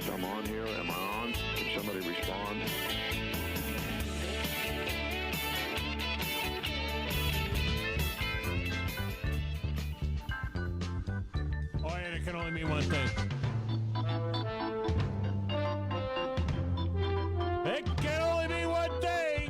Yes, I'm on here. Am I on? Can somebody respond? Oh, yeah, it can only mean one thing. It can only mean one thing.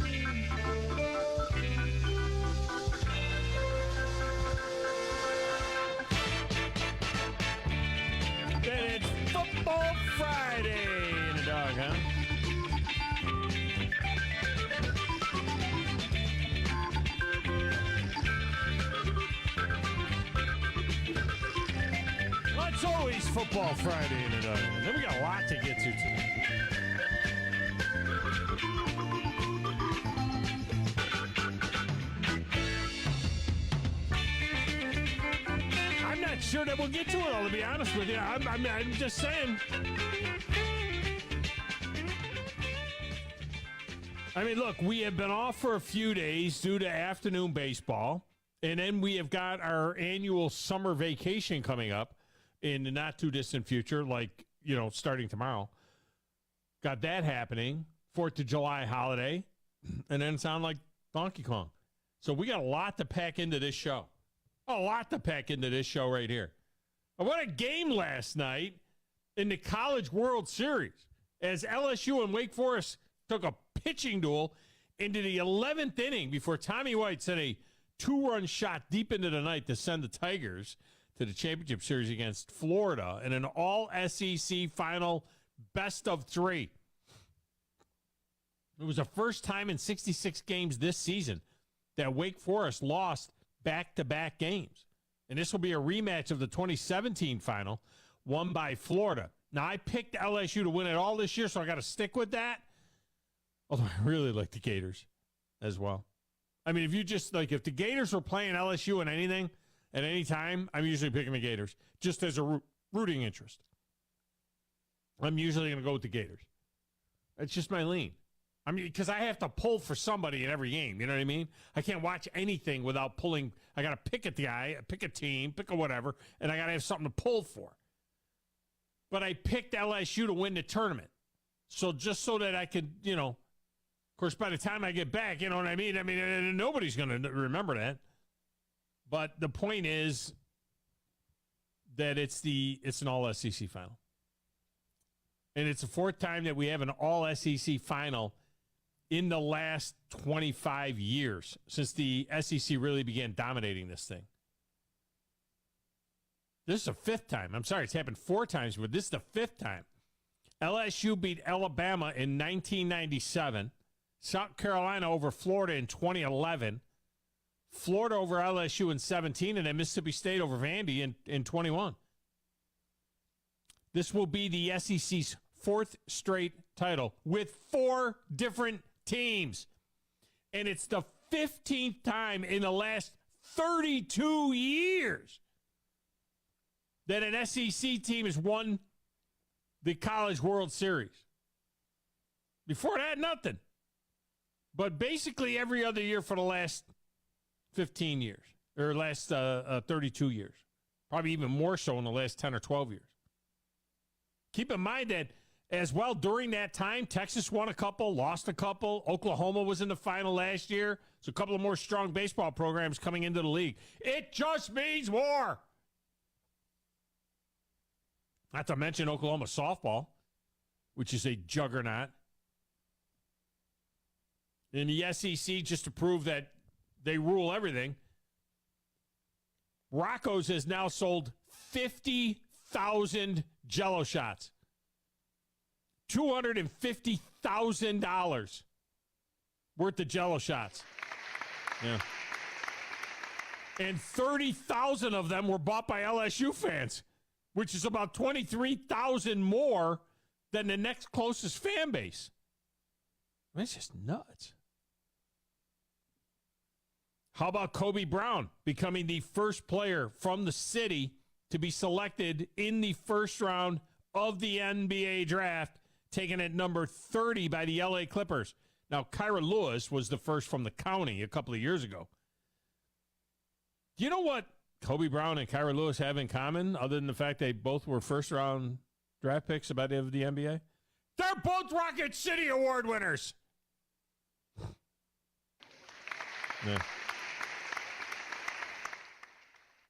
Then it's Football Friday in the dog, huh? Well, it's always Football Friday in the dog. Then we got a lot to get to today. I'm not sure that we'll get to it all, to be honest with you. I'm just saying. I mean, look, we have been off for a few days due to afternoon baseball, and then we have got our annual summer vacation coming up in the not-too-distant future, like, starting tomorrow. Got that happening, 4th of July holiday, and then sound like Donkey Kong. So we got a lot to pack into this show. A lot to pack into this show right here. And what a game last night in the College World Series as LSU and Wake Forest took a pitching duel into the 11th inning before Tommy White sent a 2-run shot deep into the night to send the Tigers to the championship series against Florida in an all-SEC final best-of-3. It was the first time in 66 games this season that Wake Forest lost back-to-back games. And this will be a rematch of the 2017 final won by Florida. Now, I picked LSU to win it all this year, so I got to stick with that. Although I really like the Gators as well. I mean, if the Gators were playing LSU in anything at any time, I'm usually picking the Gators just as a rooting interest. I'm usually going to go with the Gators. It's just my lean. I mean, because I have to pull for somebody in every game. You know what I mean? I can't watch anything without pulling. I got to pick a guy, pick a team, pick a whatever, and I got to have something to pull for. But I picked LSU to win the tournament. So just so that I could, of course, by the time I get back, you know what I mean? I mean, nobody's going to remember that. But the point is that it's an all-SEC final. And it's the fourth time that we have an all-SEC final in the last 25 years since the SEC really began dominating this thing. This is the fifth time. I'm sorry, it's happened 4 times, but this is the fifth time. LSU beat Alabama in 1997, South Carolina over Florida in 2011, Florida over LSU in 17, and then Mississippi State over Vandy in 21. This will be the SEC's 4th straight title with 4 different teams. And it's the 15th time in the last 32 years that an SEC team has won the College World Series. Before that, nothing. But basically every other year for the last 15 years, or last 32 years. Probably even more so in the last 10 or 12 years. Keep in mind that as well during that time, Texas won a couple, lost a couple. Oklahoma was in the final last year. So a couple of more strong baseball programs coming into the league. It just means more. Not to mention Oklahoma softball, which is a juggernaut. In the SEC, just to prove that they rule everything, Rocco's has now sold 50,000 Jell-O shots. $250,000 worth of Jell-O shots. Yeah. And 30,000 of them were bought by LSU fans, which is about 23,000 more than the next closest fan base. I mean, it's just nuts. How about Kobe Brown becoming the first player from the city to be selected in the first round of the NBA draft, taken at number 30 by the LA Clippers? Now, Kyra Lewis was the first from the county a couple of years ago. Do you know what Kobe Brown and Kyra Lewis have in common, other than the fact they both were first-round draft picks of the NBA? They're both Rocket City Award winners. Yeah.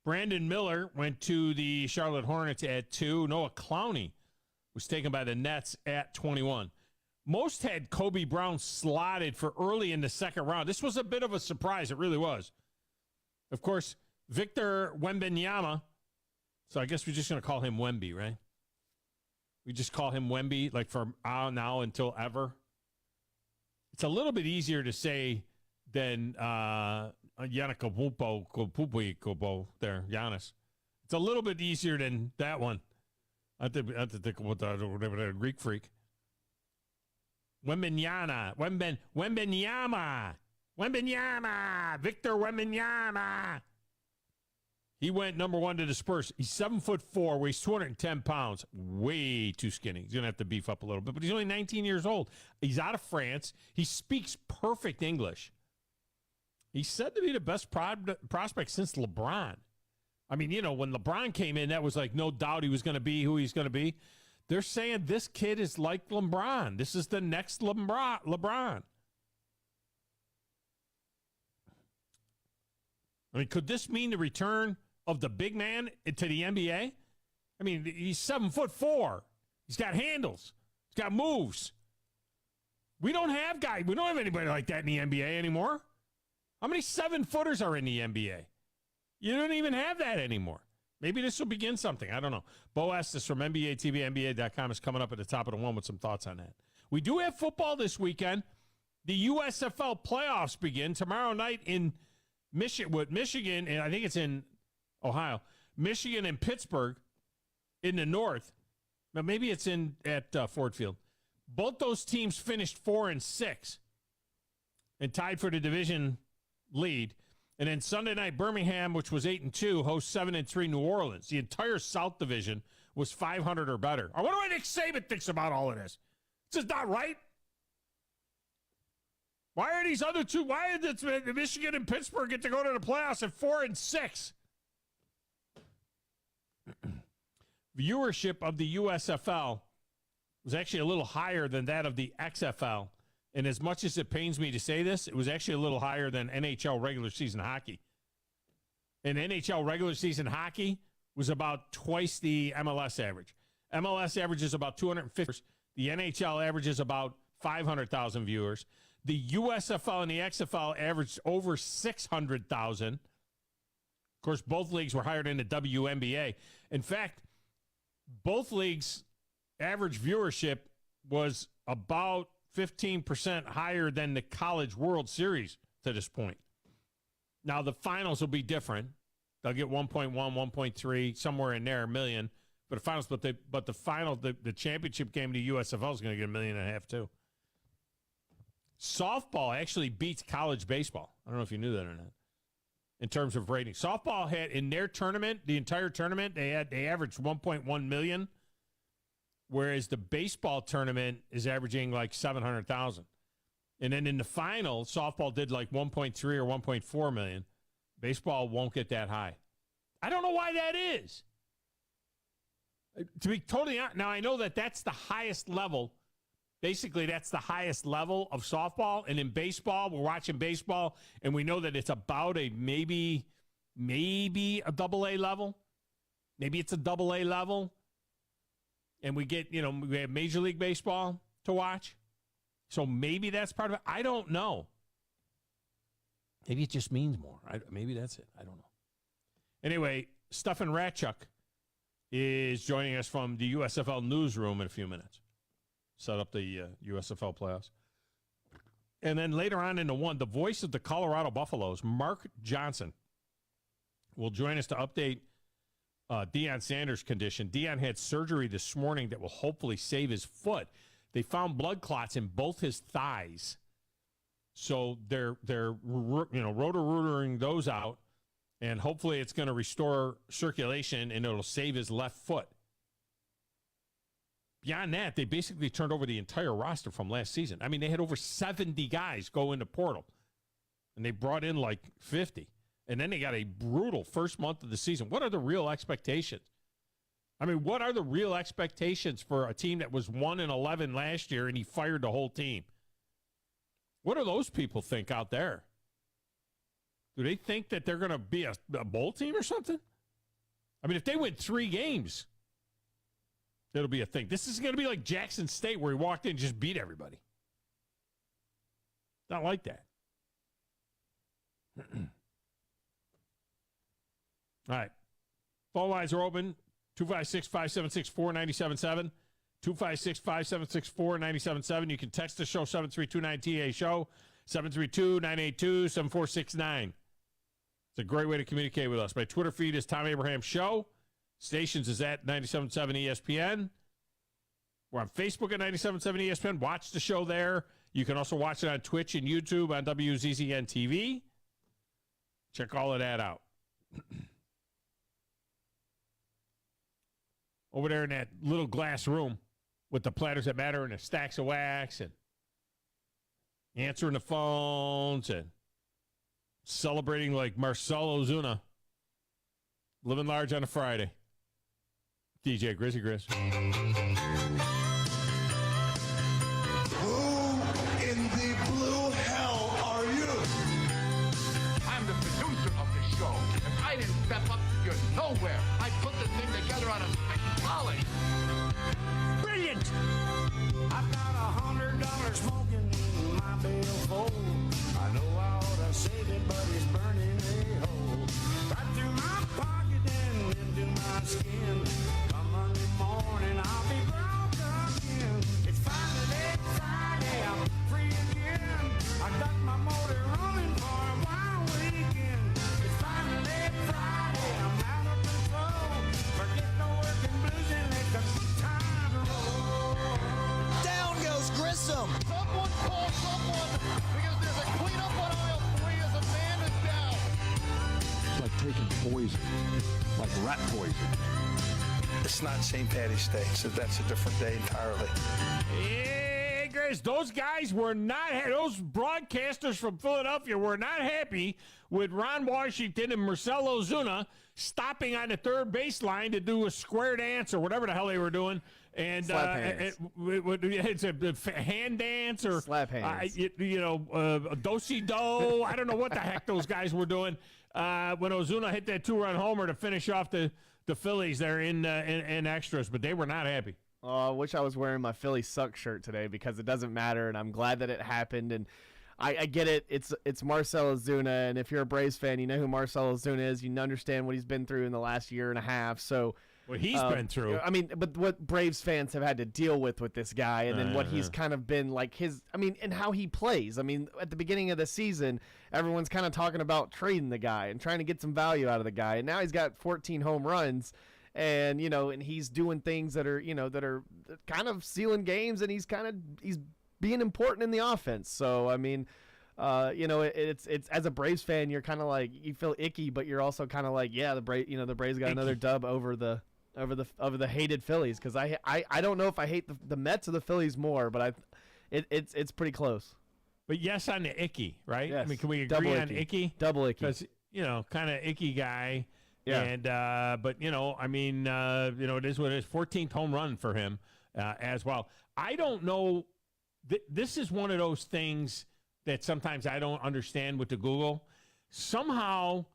Brandon Miller went to the Charlotte Hornets at 2. Noah Clowney was taken by the Nets at 21. Most had Kobe Brown slotted for early in the second round. This was a bit of a surprise. It really was. Of course, Victor Wembanyama. So I guess we're just going to call him Wemby, right? We just call him Wemby, like from now until ever. It's a little bit easier to say than Giannis there, Giannis. It's a little bit easier than that one. I have to think about that, or whatever, that Greek freak. Wembanyama, Victor Wembanyama. He went number 1 to the Spurs. He's 7'4", weighs 210 pounds. Way too skinny. He's going to have to beef up a little bit, but he's only 19 years old. He's out of France. He speaks perfect English. He's said to be the best prospect since LeBron. I mean, you know, when LeBron came in, that was like no doubt he was going to be who he's going to be. They're saying this kid is like LeBron. This is the next LeBron. I mean, could this mean the return of the big man to the NBA? I mean, he's 7'4". He's got handles. He's got moves. We don't have anybody like that in the NBA anymore. How many 7-footers are in the NBA? You don't even have that anymore. Maybe this will begin something. I don't know. Bo Estes from NBA TV, NBA.com is coming up at the top of the one with some thoughts on that. We do have football this weekend. The USFL playoffs begin tomorrow night in Michigan, and I think it's in Ohio. Michigan and Pittsburgh in the north. Now maybe it's at Ford Field. Both those teams finished 4-6 and tied for the division lead. And then Sunday night, Birmingham, which was 8-2, hosts 7-3 New Orleans. The entire South Division was 500 or better. I wonder what Nick Saban thinks about all of this. This is not right. Why are these other two? Why did Michigan and Pittsburgh get to go to the playoffs at 4-6? Viewership of the USFL was actually a little higher than that of the XFL. And as much as it pains me to say this, it was actually a little higher than NHL regular season hockey. And NHL regular season hockey was about twice the MLS average. MLS average is about 250. The NHL average is about 500,000 viewers. The USFL and the XFL averaged over 600,000. Of course, both leagues were higher than the WNBA. In fact, both leagues' average viewership was about 15% higher than the College World Series to this point. Now, the finals will be different. They'll get 1.1, 1.3, somewhere in there, a million. But the finals, the final, the championship game of the USFL is going to get $1.5 million too. Softball actually beats college baseball. I don't know if you knew that or not. In terms of ratings, softball had in their tournament, the entire tournament, they averaged 1.1 million. Whereas the baseball tournament is averaging like 700,000. And then in the final, softball did like 1.3 or 1.4 million. Baseball won't get that high. I don't know why that is. To be totally honest, now I know that that's the highest level. Basically, that's the highest level of softball. And in baseball, we're watching baseball, and we know that it's about a maybe a double-A level. Maybe it's a double-A level. And we get, we have Major League Baseball to watch. So maybe that's part of it. I don't know. Maybe it just means more. Maybe that's it. I don't know. Anyway, Stefan Ratchuk is joining us from the USFL newsroom in a few minutes. Set up the USFL playoffs. And then later on in the voice of the Colorado Buffaloes, Mark Johnson, will join us to update Deion Sanders' condition. Deion had surgery this morning that will hopefully save his foot. They found blood clots in both his thighs. So they're rotor-rootering those out, and hopefully it's going to restore circulation and it'll save his left foot. Beyond that, they basically turned over the entire roster from last season. I mean, they had over 70 guys go into portal, and they brought in like 50. And then they got a brutal first month of the season. What are the real expectations? I mean, what are the real expectations for a team that was 1-11 last year and he fired the whole team? What do those people think out there? Do they think that they're going to be a bowl team or something? I mean, if they win 3 games, it'll be a thing. This is going to be like Jackson State where he walked in and just beat everybody. Not like that. All right. Phone lines are open. 256-576-4977. 256-576-4977. You can text the show, 732-9TA show, 732-982-7469. It's a great way to communicate with us. My Twitter feed is Tom Abraham Show. Stations is at 97.7 ESPN. We're on Facebook at 97.7 ESPN. Watch the show there. You can also watch it on Twitch and YouTube on WZZN TV. Check all of that out. Over there in that little glass room with the platters that matter and the stacks of wax and answering the phones and celebrating like Marcelo Ozuna. Living large on a Friday. DJ Grizzly Grizz. Who in the blue hell are you? I'm the producer of the show. If I didn't step up, you're nowhere. I put the thing together on a poly. Brilliant! I've got $100 smoking in my billfold. I know I ought to save it, but it's burning a hole. Right through my pocket and into my skin. Come Monday morning, I'll be broke again. It's finally Friday, I'm free again. I got my motor running for a wild weekend. It's finally Friday, I'm out of control. Forget the working blues and let the time roll. Down goes Grissom. Someone call someone because there's a cleanup on aisle 3 as a man is down. It's like taking poison, like rat poison. It's not St. Patty's Day, so that's a different day entirely. Hey, Grizz, those guys were not, those broadcasters from Philadelphia were not happy with Ron Washington and Marcelo Ozuna stopping on the third baseline to do a square dance or whatever the hell they were doing. And Slap hands. It's a hand dance or slap hands. a do-si-do. I don't know what the heck those guys were doing when Ozuna hit that 2-run homer to finish off the Phillies there in extras, but they were not happy. Oh, I wish I was wearing my Philly Suck shirt today because it doesn't matter, and I'm glad that it happened. And I get it. It's Marcell Ozuna, and if you're a Braves fan, you know who Marcell Ozuna is. You understand what he's been through in the last year and a half. So What he's been through. I mean, but what Braves fans have had to deal with this guy, and then what he's kind of been like and how he plays. I mean, at the beginning of the season, everyone's kind of talking about trading the guy and trying to get some value out of the guy. And now he's got 14 home runs, and and he's doing things that are kind of sealing games, and he's being important in the offense. So I mean, it's as a Braves fan, you're kind of like, you feel icky, but you're also kind of like, yeah, the Braves got another dub over the hated Phillies, because I don't know if I hate the Mets or the Phillies more, but it's pretty close. But yes, on the icky, right? Yes. I mean, can we agree Double on icky? Double icky. Because kind of icky guy. Yeah. And but I mean, it is what it is. 14th home run for him as well. I don't know. This is one of those things that sometimes I don't understand with the Google. Somehow,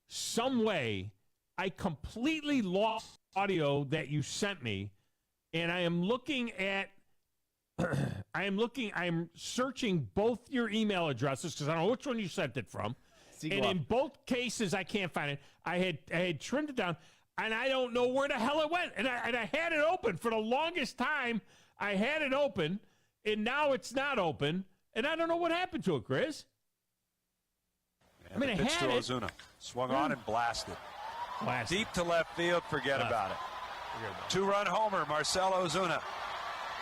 some way, I completely lost audio that you sent me, and I am looking at I'm searching both your email addresses because I don't know which one you sent it from. And in both cases, I can't find it. I had trimmed it down, and I don't know where the hell it went. And I had it open for the longest time. I had it open, and now it's not open, and I don't know what happened to it, Chris. And I had it. Ozuna swung on and blasted. Deep to left field, forget about it. 2-run homer, Marcell Ozuna.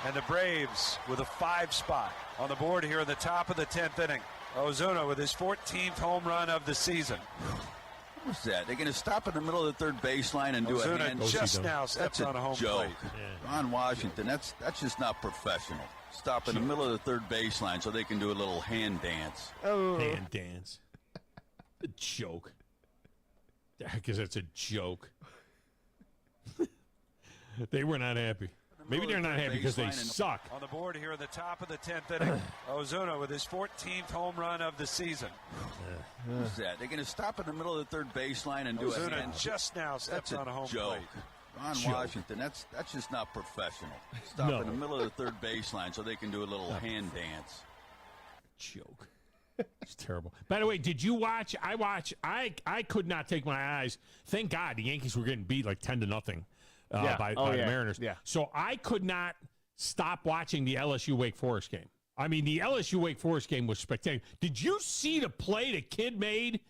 And the Braves with a 5 spot on the board here in the top of the 10th inning. Ozuna with his 14th home run of the season. What was that? They're going to stop in the middle of the third baseline and do a hand. Ozuna just now steps on a home joke. plate. Yeah. Ron Washington, that's just not professional. Stop in the middle of the third baseline so they can do a little hand dance. Oh. Hand dance. A joke. Because it's a joke. They were not happy. Maybe they're not happy because they suck. On the board here in the top of the 10th inning, Ozuna with his 14th home run of the season. Who's that? They're going to stop in the middle of the third baseline and do it. Ozuna just now steps on a home plate. Ron Washington, that's just not professional. Stop in the middle of the third baseline so they can do a little hand dance. Joke. It's terrible. By the way, did you watch? I could not take my eyes. Thank God the Yankees were getting beat like 10-0 by the Mariners. Yeah. So I could not stop watching the LSU Wake Forest game. I mean, the LSU Wake Forest game was spectacular. Did you see the play the kid made?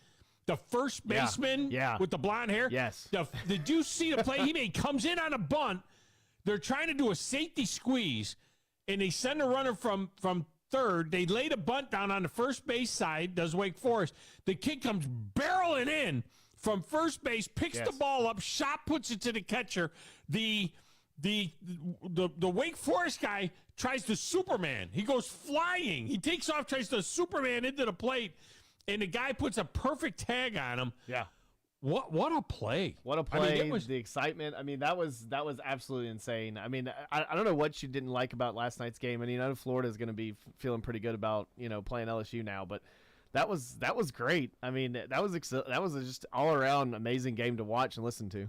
The first baseman with the blonde hair? Yes. Did you see the play he made? Comes in on a bunt. They're trying to do a safety squeeze, and they send a runner from third. They laid a bunt down on the first base side, does Wake Forest. The kid comes barreling in from first base, picks the ball up, shot puts it to the catcher. The Wake Forest guy tries to Superman. He goes flying. He takes off, tries to Superman into the plate, and the guy puts a perfect tag on him. Yeah. What a play. What a play. I mean, the excitement. I mean, that was absolutely insane. I mean, I don't know what you didn't like about last night's game. I mean, I know Florida is going to be feeling pretty good about, playing LSU now, but that was great. I mean, that was just all around amazing game to watch and listen to.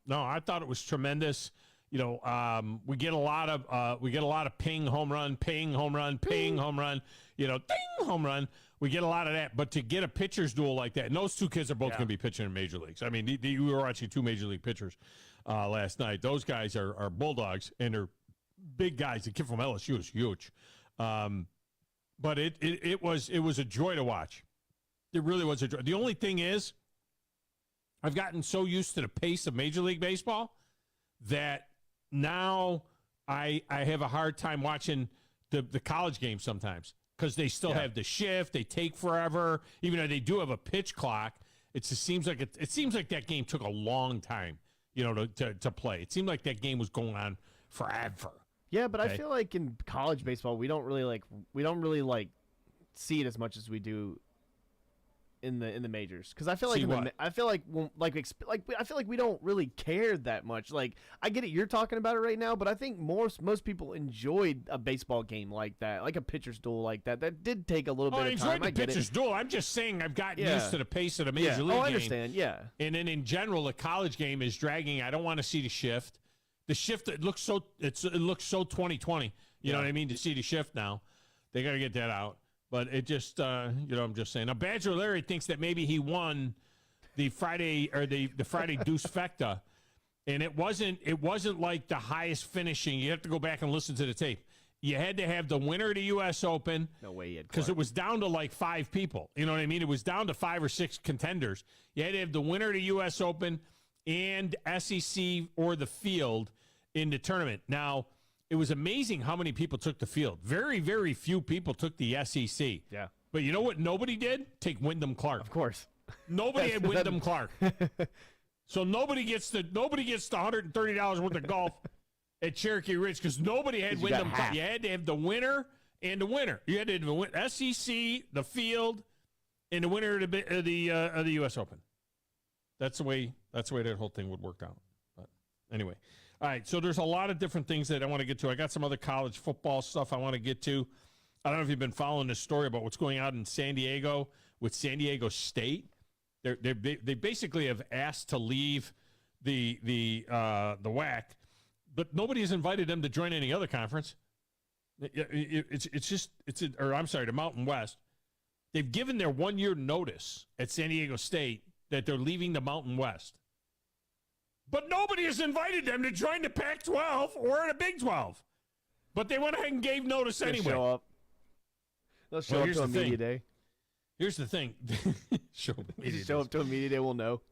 No, I thought it was tremendous. We get a lot of ping home run, ping home run, ping home run, ding home run. We get a lot of that, but to get a pitcher's duel like that, and those two kids are both going to be pitching in major leagues. I mean, we were watching two major league pitchers last night. Those guys are bulldogs, and they're big guys. The kid from LSU is huge, but it was a joy to watch. It really was a joy. The only thing is, I've gotten so used to the pace of Major League Baseball that now I have a hard time watching the college games sometimes. Because they still have the shift, they take forever. Even though they do have a pitch clock, it seems like that game took a long time, to play. It seemed like that game was going on forever. Yeah, but I feel like in college baseball, we don't really see it as much as we do in the majors, because I feel like we don't really care that much. Like, I get it, you're talking about it right now, but I think most people enjoyed a baseball game like that, like a pitcher's duel like that. That did take a little bit of time. I enjoyed the pitcher's duel. I'm just saying I've gotten used to the pace of the major league game. I understand. Yeah, and then in general, the college game is dragging. I don't want to see the shift. The shift, it looks so 2020. You know what I mean? To see the shift now, they got to get that out. But it just, I'm just saying. Now, Badger Larry thinks that maybe he won the Friday Deuce Fecta, and it wasn't like the highest finishing. You have to go back and listen to the tape. You had to have the winner of the U.S. Open. No way you had because it was down to like 5 people. You know what I mean? It was down to 5 or 6 contenders. You had to have the winner of the U.S. Open and SEC or the field in the tournament. Now, it was amazing how many people took the field. Very, very few people took the SEC. Yeah. But you know what nobody did? Take Wyndham Clark. Of course. Nobody had Wyndham Clark. So nobody gets the $130 worth of golf at Cherokee Ridge because nobody had Wyndham Clark. You had to have the winner and the winner. You had to have the SEC, the field, and the winner of the U.S. Open. That's the way that whole thing would work out. But anyway. All right, so there's a lot of different things that I want to get to. I got some other college football stuff I want to get to. I don't know if you've been following this story about what's going on in San Diego with San Diego State. They basically have asked to leave the WAC, but nobody has invited them to join any other conference. The Mountain West. They've given their 1-year notice at San Diego State that they're leaving the Mountain West. But nobody has invited them to join the Pac-12 or the Big 12. But they went ahead and gave notice anyway. Show up. Let's show up to a media day. Here's the thing. Show up to a media day, we'll know.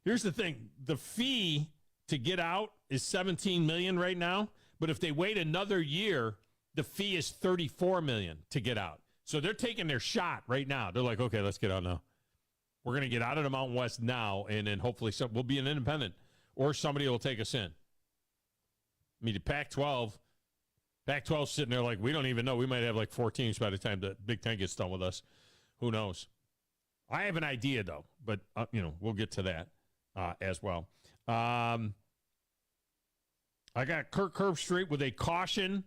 Here's the thing. The fee to get out is $17 million right now. But if they wait another year, the fee is $34 million to get out. So they're taking their shot right now. They're like, okay, let's get out now. We're going to get out of the Mountain West now, and then hopefully we'll be an independent, or somebody will take us in. I mean, the Pac-12 sitting there like, we don't even know. We might have like 4 teams by the time the Big Ten gets done with us. Who knows? I have an idea, though, but, we'll get to that as well. I got Kirk Herbstreit with a caution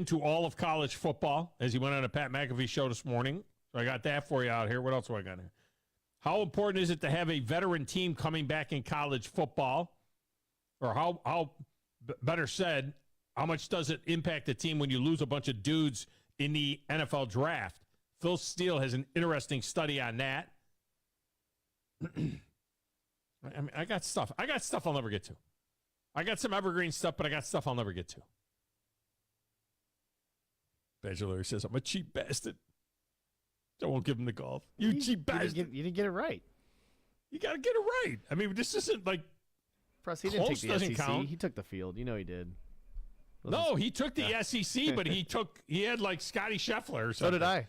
to all of college football as he went on a Pat McAfee show this morning. So I got that for you out here. What else do I got here? How important is it to have a veteran team coming back in college football? Or how better said, how much does it impact the team when you lose a bunch of dudes in the NFL draft? Phil Steele has an interesting study on that. I mean, I got stuff I'll never get to. I got some evergreen stuff, but I got stuff I'll never get to. Bachelor says, I'm a cheap bastard. I won't give him the golf. You cheap bastard. You didn't get it right. You got to get it right. I mean, this isn't like Press, he didn't close take the doesn't SEC. count. He took the field. You know he did. No, he took the SEC, but he had like Scotty Scheffler or something. So did I.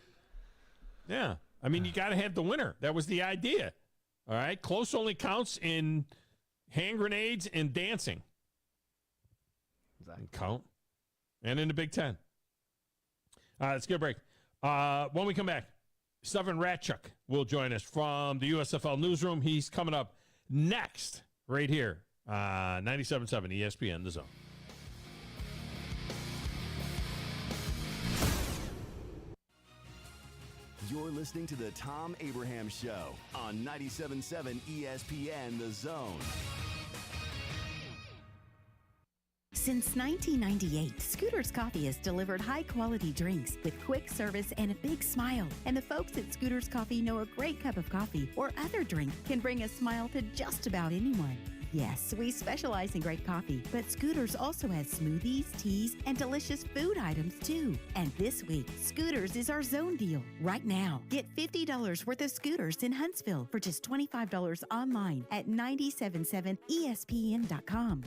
Yeah. I mean, you got to have the winner. That was the idea. All right. Close only counts in hand grenades and dancing. Exactly. Count. And in the Big Ten. Let's get a break. When we come back, Stefan Ratchuk will join us from the USFL newsroom. He's coming up next right here. 97.7 ESPN, The Zone. You're listening to the Thom Abraham Show on 97.7 ESPN, The Zone. Since 1998, Scooter's Coffee has delivered high-quality drinks with quick service and a big smile. And the folks at Scooter's Coffee know a great cup of coffee or other drink can bring a smile to just about anyone. Yes, we specialize in great coffee, but Scooters also has smoothies, teas, and delicious food items too. And this week, Scooters is our zone deal. Right now, get $50 worth of Scooters in Huntsville for just $25 online at 977ESPN.com.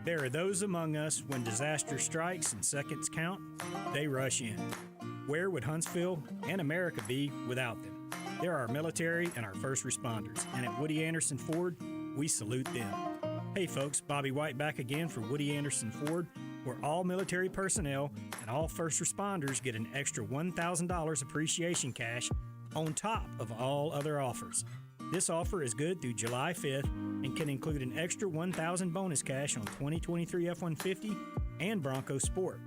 There are those among us when disaster strikes and seconds count, they rush in. Where would Huntsville and America be without them? They're our military and our first responders, and at Woody Anderson Ford, we salute them. Hey folks, Bobby White back again for Woody Anderson Ford, where all military personnel and all first responders get an extra $1,000 appreciation cash on top of all other offers. This offer is good through July 5th and can include an extra $1,000 bonus cash on 2023 F-150 and Bronco Sport,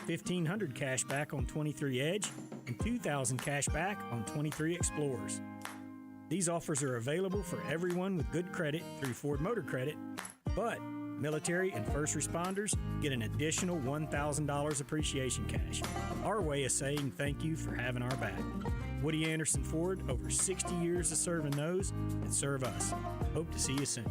$1,500 cash back on 23 Edge, and $2,000 cash back on 23 Explorers. These offers are available for everyone with good credit through Ford Motor Credit, but military and first responders get an additional $1,000 appreciation cash. Our way of saying thank you for having our back. Woody Anderson Ford, over 60 years of serving those that serve us. Hope to see you soon.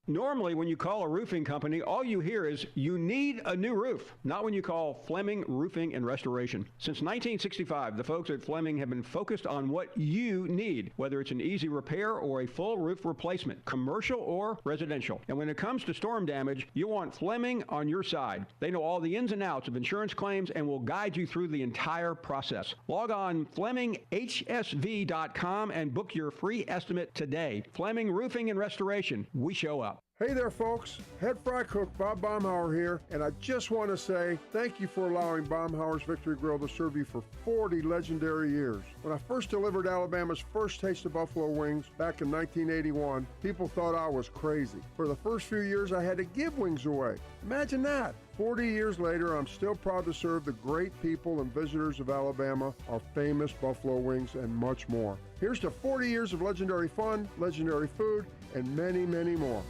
Normally, when you call a roofing company, all you hear is, you need a new roof. Not when you call Fleming Roofing and Restoration. Since 1965, the folks at Fleming have been focused on what you need, whether it's an easy repair or a full roof replacement, commercial or residential. And when it comes to storm damage, you want Fleming on your side. They know all the ins and outs of insurance claims and will guide you through the entire process. Log on FlemingHSV.com and book your free estimate today. Fleming Roofing and Restoration. We show up. Hey there, folks. Head fry cook Bob Baumhauer here, and I just want to say thank you for allowing Baumhauer's Victory Grill to serve you for 40 legendary years. When I first delivered Alabama's first taste of buffalo wings back in 1981, people thought I was crazy. For the first few years, I had to give wings away. Imagine that. 40 years later, I'm still proud to serve the great people and visitors of Alabama, our famous buffalo wings, and much more. Here's to 40 years of legendary fun, legendary food, and many, many more.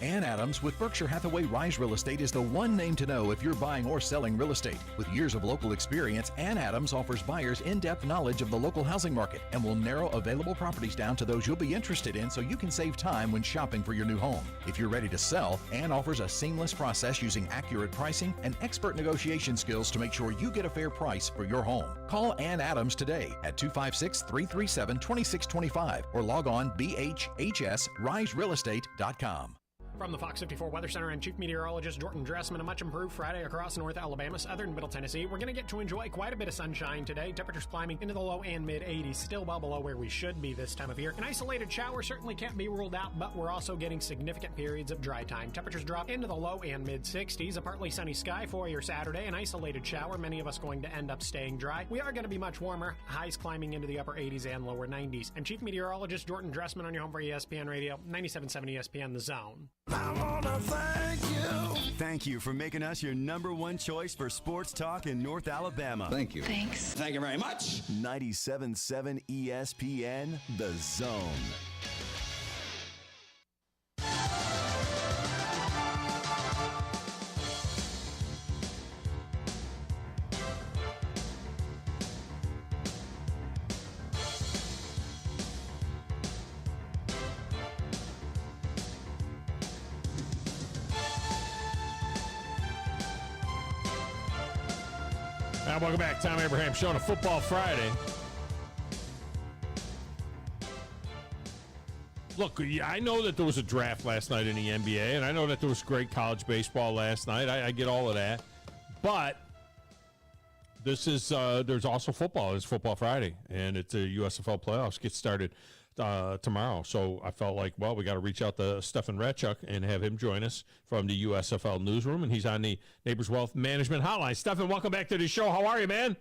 Ann Adams with Berkshire Hathaway Rise Real Estate is the one name to know if you're buying or selling real estate. With years of local experience, Ann Adams offers buyers in-depth knowledge of the local housing market and will narrow available properties down to those you'll be interested in so you can save time when shopping for your new home. If you're ready to sell, Ann offers a seamless process using accurate pricing and expert negotiation skills to make sure you get a fair price for your home. Call Ann Adams today at 256-337-2625 or log on bhhsriserealestate.com. From the Fox 54 Weather Center, I'm Chief Meteorologist Jordan Dressman. A much improved Friday across North Alabama, southern Middle Tennessee. We're going to get to enjoy quite a bit of sunshine today. Temperatures climbing into the low and mid 80s, still well below where we should be this time of year. An isolated shower certainly can't be ruled out, but we're also getting significant periods of dry time. Temperatures drop into the low and mid 60s. A partly sunny sky for your Saturday. An isolated shower, many of us going to end up staying dry. We are going to be much warmer, highs climbing into the upper 80s and lower 90s. I'm Chief Meteorologist Jordan Dressman on your home for ESPN Radio, 97.7 ESPN The Zone. I wanna thank you. Thank you for making us your number one choice for sports talk in North Alabama. Thank you. Thanks. Thank you very much. 97.7 ESPN The Zone. Welcome back. Thom Abraham Show on a Football Friday. Look, I know that there was a draft last night in the NBA, and I know that there was great college baseball last night. I get all of that. But this is there's also football. It's Football Friday, and it's a USFL playoffs get started tomorrow. So I felt like, well, we got to reach out to Stefan Ratchuk and have him join us from the USFL newsroom, and he's on the Neighbors Wealth Management Hotline. Stefan, welcome back to the show. How are you, man?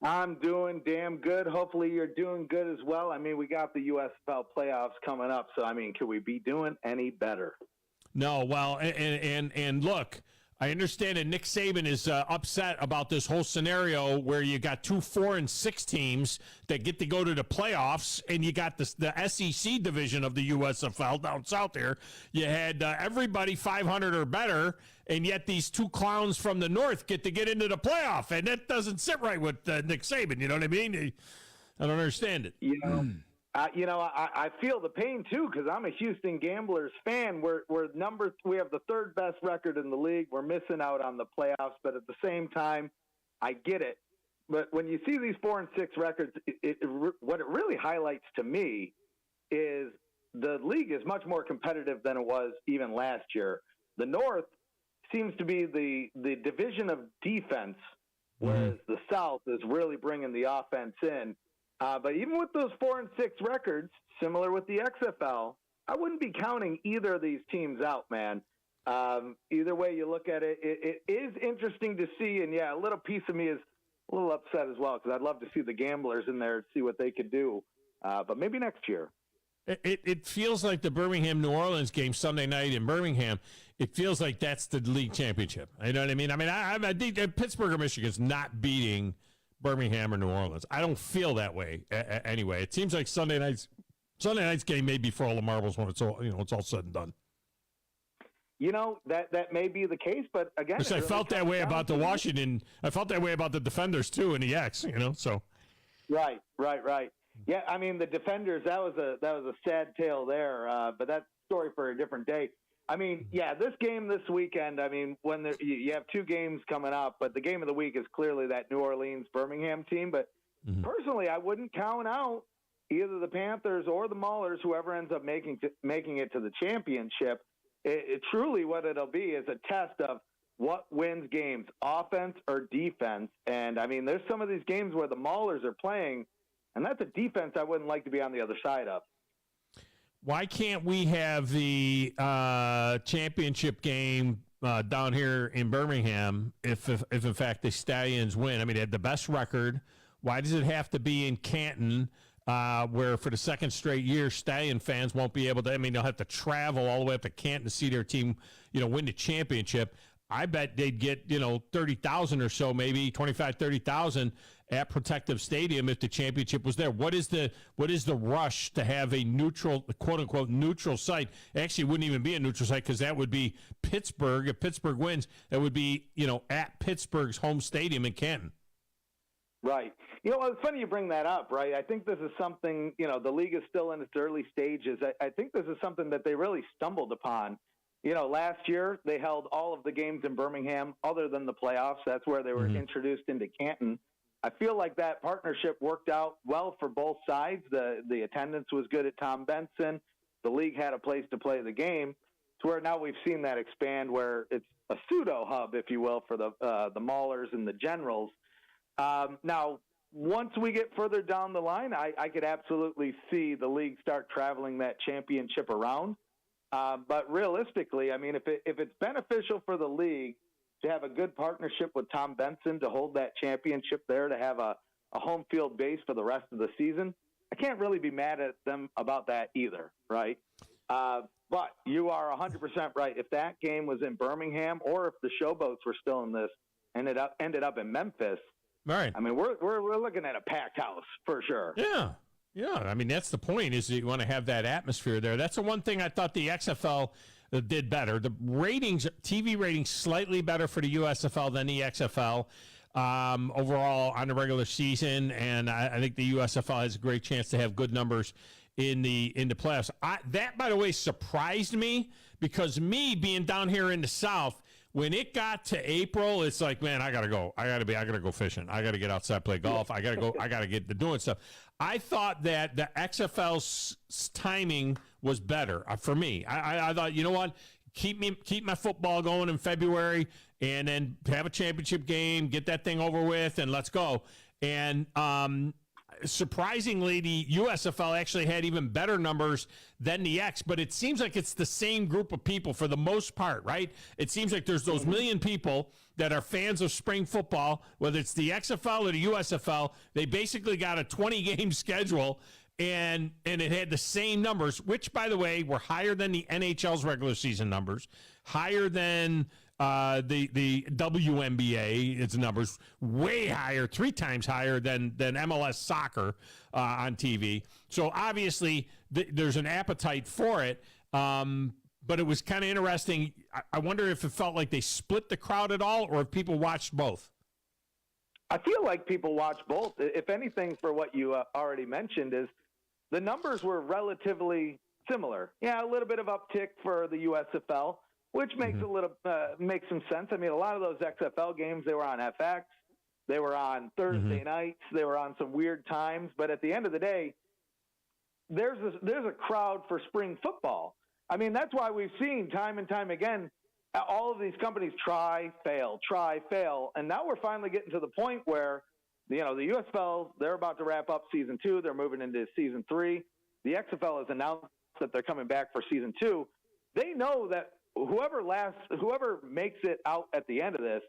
I'm doing damn good. Hopefully you're doing good as well. I mean, we got the USFL playoffs coming up, so, I mean, could we be doing any better? No, well, and look, I understand that Nick Saban is upset about this whole scenario where you got 2 4-6 teams that get to go to the playoffs, and you got the SEC division of the USFL down south here. You had everybody 500 or better, and yet these 2 clowns from the north get to get into the playoff, and that doesn't sit right with Nick Saban. You know what I mean? I don't understand it. I feel the pain too, because I'm a Houston Gamblers fan. We have the 3rd best record in the league. We're missing out on the playoffs, but at the same time, I get it. But when you see these 4-6 records, what it really highlights to me is the league is much more competitive than it was even last year. The North seems to be the division of defense, whereas the South is really bringing the offense in. But even with those 4-6 records, similar with the XFL, I wouldn't be counting either of these teams out, man. Either way you look at it, it is interesting to see. And, yeah, a little piece of me is a little upset as well, because I'd love to see the Gamblers in there and see what they could do. But maybe next year. It feels like the Birmingham-New Orleans game Sunday night in Birmingham, it feels like that's the league championship. You know what I mean? I think Pittsburgh or Michigan's not beating Birmingham or New Orleans. I don't feel that way anyway. It seems like Sunday night's game may be for all the marbles when it's all said and done. That may be the case, but again, I felt that way about the Washington. I felt that way about the Defenders too in the X. So. Right. Yeah, I mean the Defenders. That was a sad tale there, but that's a story for a different day. I mean, yeah, this game this weekend, I mean, when you have 2 games coming up, but the game of the week is clearly that New Orleans-Birmingham team. But personally, I wouldn't count out either the Panthers or the Maulers, whoever ends up making it to the championship. Truly what it'll be is a test of what wins games, offense or defense. And, I mean, there's some of these games where the Maulers are playing, and that's a defense I wouldn't like to be on the other side of. Why can't we have the championship game down here in Birmingham if in fact the Stallions win? I mean, they had the best record. Why does it have to be in Canton, where for the 2nd straight year, Stallion fans won't be able to? I mean, they'll have to travel all the way up to Canton to see their team, win the championship. I bet they'd get 30,000 or so, maybe 25, 30,000 at Protective Stadium if the championship was there. What is the rush to have a neutral, quote unquote, neutral site? Actually, it wouldn't even be a neutral site, because that would be Pittsburgh. If Pittsburgh wins, that would be at Pittsburgh's home stadium in Canton. Right. It's funny you bring that up, right? I think this is something, the league is still in its early stages. I think this is something that they really stumbled upon. Last year they held all of the games in Birmingham other than the playoffs. That's where they were introduced into Canton. I feel like that partnership worked out well for both sides. The attendance was good at Tom Benson. The league had a place to play the game. to where now we've seen that expand where it's a pseudo hub, if you will, for the Maulers and the Generals. Now, once we get further down the line, I could absolutely see the league start traveling that championship around. But realistically, I mean, if it's beneficial for the league to have a good partnership with Thom Benson to hold that championship there, to have a home field base for the rest of the season, I can't really be mad at them about that either, right? But you are 100% right. If that game was in Birmingham, or if the Showboats were still in this, ended up in Memphis, right? I mean, we're looking at a packed house for sure. Yeah. I mean, that's the point, is you want to have that atmosphere there. That's the one thing I thought the XFL did better. The ratings, TV ratings, slightly better for the USFL than the XFL overall on the regular season, and I think the USFL has a great chance to have good numbers in the playoffs. That, by the way, surprised me, because me being down here in the South, when it got to April, it's like, man, I gotta go. I gotta go fishing. I gotta get outside, play golf. I gotta go. I gotta get to doing stuff. I thought that the XFL's timing was better for me. I thought, you know what, keep my football going in February, and then have a championship game, get that thing over with, and let's go. And surprisingly, the USFL actually had even better numbers than the X, but it seems like it's the same group of people for the most part, right? It seems like there's those million people that are fans of spring football, whether it's the XFL or the USFL. They basically got a 20-game schedule, and it had the same numbers, which, by the way, were higher than the NHL's regular season numbers, higher than the WNBA, its numbers, way higher, 3 times higher than MLS soccer on TV. So obviously there's an appetite for it, but it was kind of interesting. I wonder if it felt like they split the crowd at all, or if people watched both. I feel like people watched both. If anything, for what you already mentioned, is the numbers were relatively similar. Yeah, a little bit of uptick for the USFL, which makes makes some sense. I mean, a lot of those XFL games, they were on FX, they were on Thursday nights, they were on some weird times. But at the end of the day, there's a crowd for spring football. I mean, that's why we've seen time and time again, all of these companies try, fail, and now we're finally getting to the point where, the USFL, they're about to wrap up season 2, they're moving into season 3. The XFL has announced that they're coming back for season 2. They know that whoever makes it out at the end of this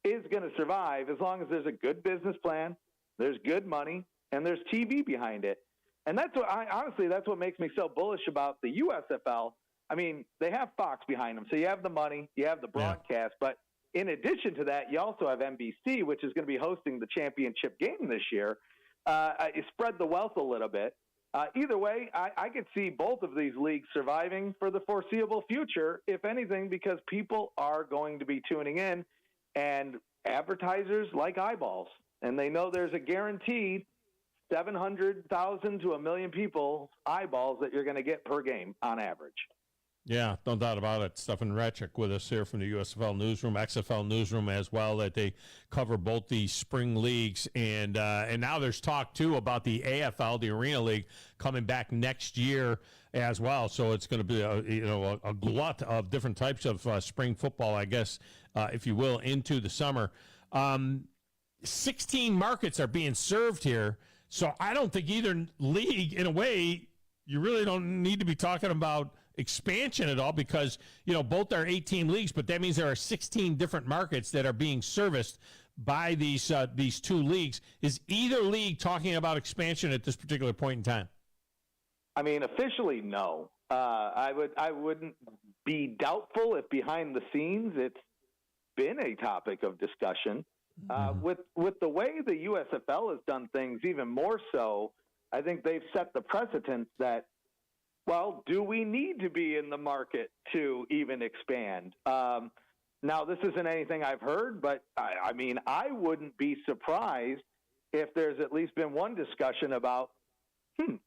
is going to survive, as long as there's a good business plan, there's good money, and there's TV behind it. And that's what makes me so bullish about the USFL. I mean, they have Fox behind them, so you have the money, you have the broadcast, but in addition to that, you also have NBC, which is going to be hosting the championship game this year. You spread the wealth a little bit. Either way, I could see both of these leagues surviving for the foreseeable future, if anything, because people are going to be tuning in, and advertisers like eyeballs, and they know there's a guaranteed 700,000 to 1 million people eyeballs that you're going to get per game on average. Yeah, no doubt about it. Stefan Ratchik with us here from the USFL newsroom, XFL newsroom as well, that they cover both the spring leagues. And now there's talk, too, about the AFL, the Arena League, coming back next year as well. So it's going to be a glut of different types of spring football, I guess, if you will, into the summer. 16 markets are being served here. So I don't think either league, in a way, you really don't need to be talking about expansion at all, because both are 18 leagues, but that means there are 16 different markets that are being serviced by these 2 leagues. Is either league talking about expansion at this particular point in time? I mean, officially, no. I wouldn't be doubtful if behind the scenes it's been a topic of discussion. With the way the USFL has done things, even more so, I think they've set the precedent that, well, do we need to be in the market to even expand? Now, this isn't anything I've heard, but I mean, I wouldn't be surprised if there's at least been one discussion about,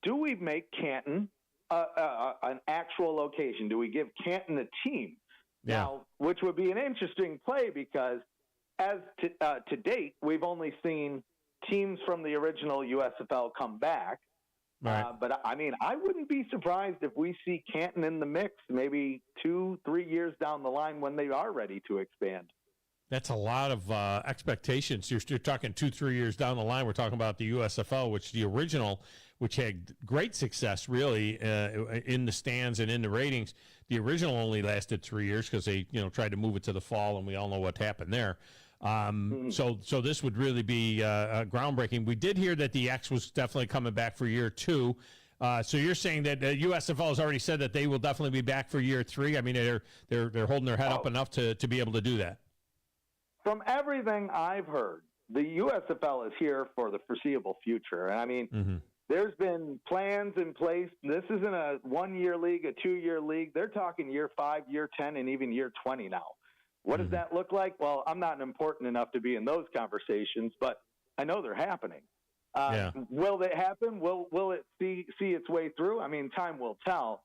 do we make Canton an actual location? Do we give Canton a team? Yeah. Now, which would be an interesting play, because as to date, we've only seen teams from the original USFL come back. Right. But I mean, I wouldn't be surprised if we see Canton in the mix maybe 2-3 years down the line when they are ready to expand. That's a lot of expectations. You're talking 2-3 years down the line. We're talking about the USFL, which the original, which had great success really in the stands and in the ratings. The original only lasted 3 years because they tried to move it to the fall, and we all know what happened there. So this would really be groundbreaking. We did hear that the X was definitely coming back for year 2. So you're saying that USFL has already said that they will definitely be back for year 3. I mean, they're holding their head up enough to be able to do that. From everything I've heard, the USFL is here for the foreseeable future. And I mean, there's been plans in place. This isn't a 1-year league, a 2-year league. They're talking year 5, year 10, and even year 20 now. What does that look like? Well, I'm not important enough to be in those conversations, but I know they're happening. Will it happen? Will it see its way through? I mean, time will tell.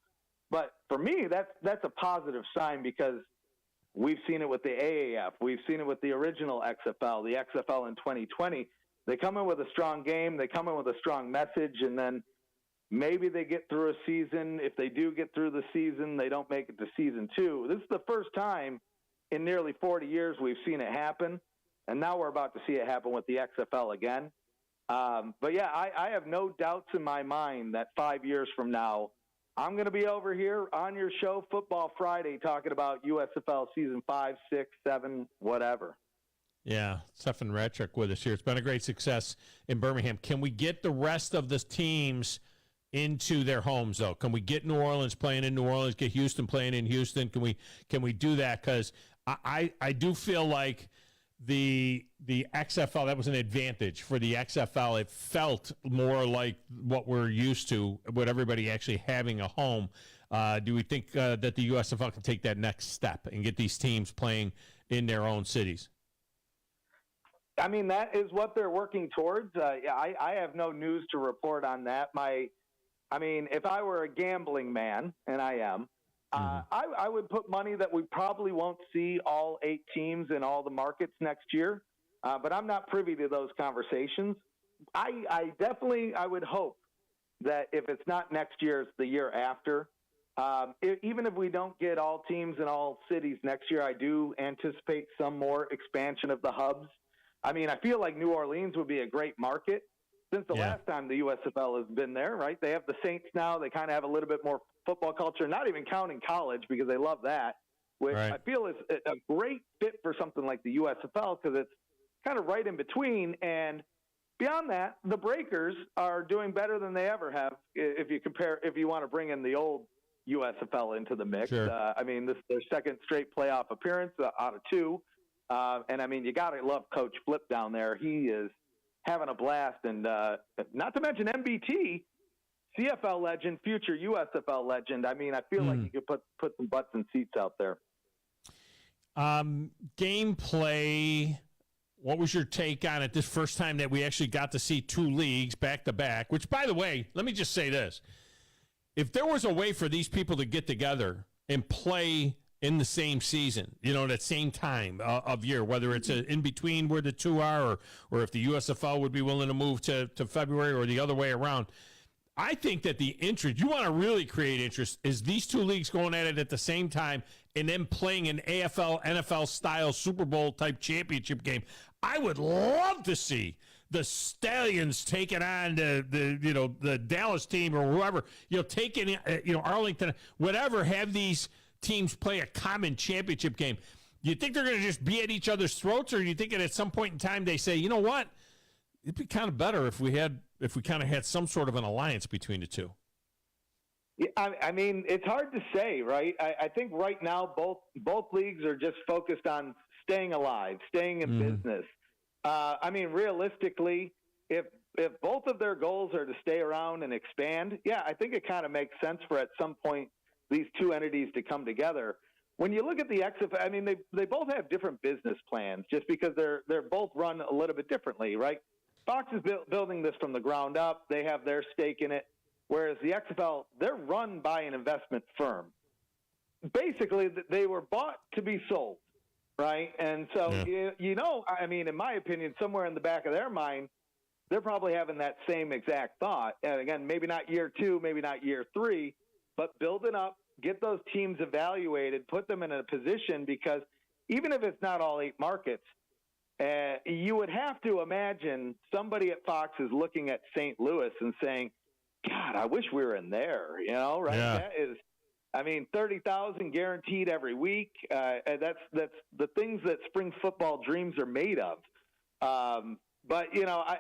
But for me, that's a positive sign because we've seen it with the AAF. We've seen it with the original XFL, the XFL in 2020. They come in with a strong game. They come in with a strong message, and then maybe they get through a season. If they do get through the season, they don't make it to season 2. This is the first time in nearly 40 years we've seen it happen, and now we're about to see it happen with the XFL again. But, yeah, I have no doubts in my mind that 5 years from now, I'm going to be over here on your show, Football Friday, talking about USFL season 5, 6, 7, whatever. Yeah, Stefan Ratrick with us here. It's been a great success in Birmingham. Can we get the rest of the teams into their homes, though? Can we get New Orleans playing in New Orleans, get Houston playing in Houston? Can we do that? Because I do feel like the XFL, that was an advantage for the XFL. It felt more like what we're used to, with everybody actually having a home. Do we think that the USFL can take that next step and get these teams playing in their own cities? I mean, that is what they're working towards. I have no news to report on that. If I were a gambling man, and I am, I would put money that we probably won't see all 8 teams in all the markets next year, but I'm not privy to those conversations. I would hope that if it's not next year, it's the year after. Even if we don't get all teams in all cities next year, I do anticipate some more expansion of the hubs. I mean, I feel like New Orleans would be a great market since the last time the USFL has been there, right? They have the Saints now. They kind of have a little bit more football culture, not even counting college because they love that, which I feel is a great fit for something like the USFL because it's kind of right in between. And beyond that, the Breakers are doing better than they ever have if you want to bring in the old USFL into the mix. Sure. This is their second straight playoff appearance out of 2. And you got to love Coach Flip down there. He is having a blast. And not to mention MBT, CFL legend, future USFL legend. I feel like you could put some butts in seats out there. Gameplay, what was your take on it this first time that we actually got to see 2 leagues back-to-back? Which, by the way, let me just say this. If there was a way for these people to get together and play in the same season, that same time of year, whether it's in between where the 2 are or if the USFL would be willing to move to February or the other way around, I think that the interest, you want to really create interest, is these 2 leagues going at it at the same time and then playing an AFL, NFL-style Super Bowl-type championship game. I would love to see the Stallions taking on the Dallas team or whoever, taking, Arlington, whatever, have these teams play a common championship game. Do you think they're going to just be at each other's throats, or do you think that at some point in time they say, you know what, it'd be kind of better if we kind of had some sort of an alliance between the 2? Yeah, it's hard to say, right? I think right now both leagues are just focused on staying alive, staying in business. Realistically, if both of their goals are to stay around and expand, I think it kind of makes sense for at some point these 2 entities to come together. When you look at the XFL, they both have different business plans just because they're both run a little bit differently, right? Fox is building this from the ground up. They have their stake in it. Whereas the XFL, they're run by an investment firm. Basically, they were bought to be sold, right? And so, in my opinion, somewhere in the back of their mind, they're probably having that same exact thought. And again, maybe not year 2, maybe not year 3, but build it up, get those teams evaluated, put them in a position, because even if it's not all 8 markets, you would have to imagine somebody at Fox is looking at St. Louis and saying, God, I wish we were in there, right? Yeah. That is, 30,000 guaranteed every week. That's the things that spring football dreams are made of. But,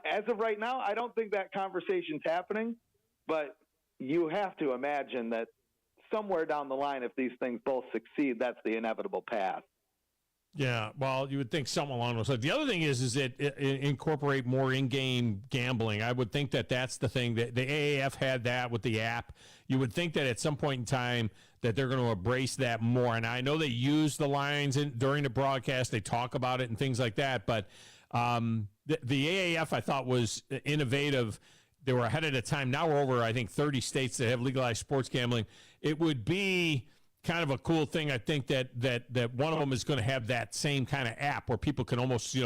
as of right now, I don't think that conversation's happening, but you have to imagine that somewhere down the line, if these things both succeed, that's the inevitable path. Yeah, well, you would think something along those lines. The other thing is that incorporate more in-game gambling. I would think that that's the thing. That the AAF had that with the app. You would think that at some point in time that they're going to embrace that more. And I know they use the lines during the broadcast. They talk about it and things like that. But the AAF, I thought, was innovative. They were ahead of the time. Now we're over, I think, 30 states that have legalized sports gambling. It would be kind of a cool thing. I think that one of them is going to have that same kind of app where people can almost,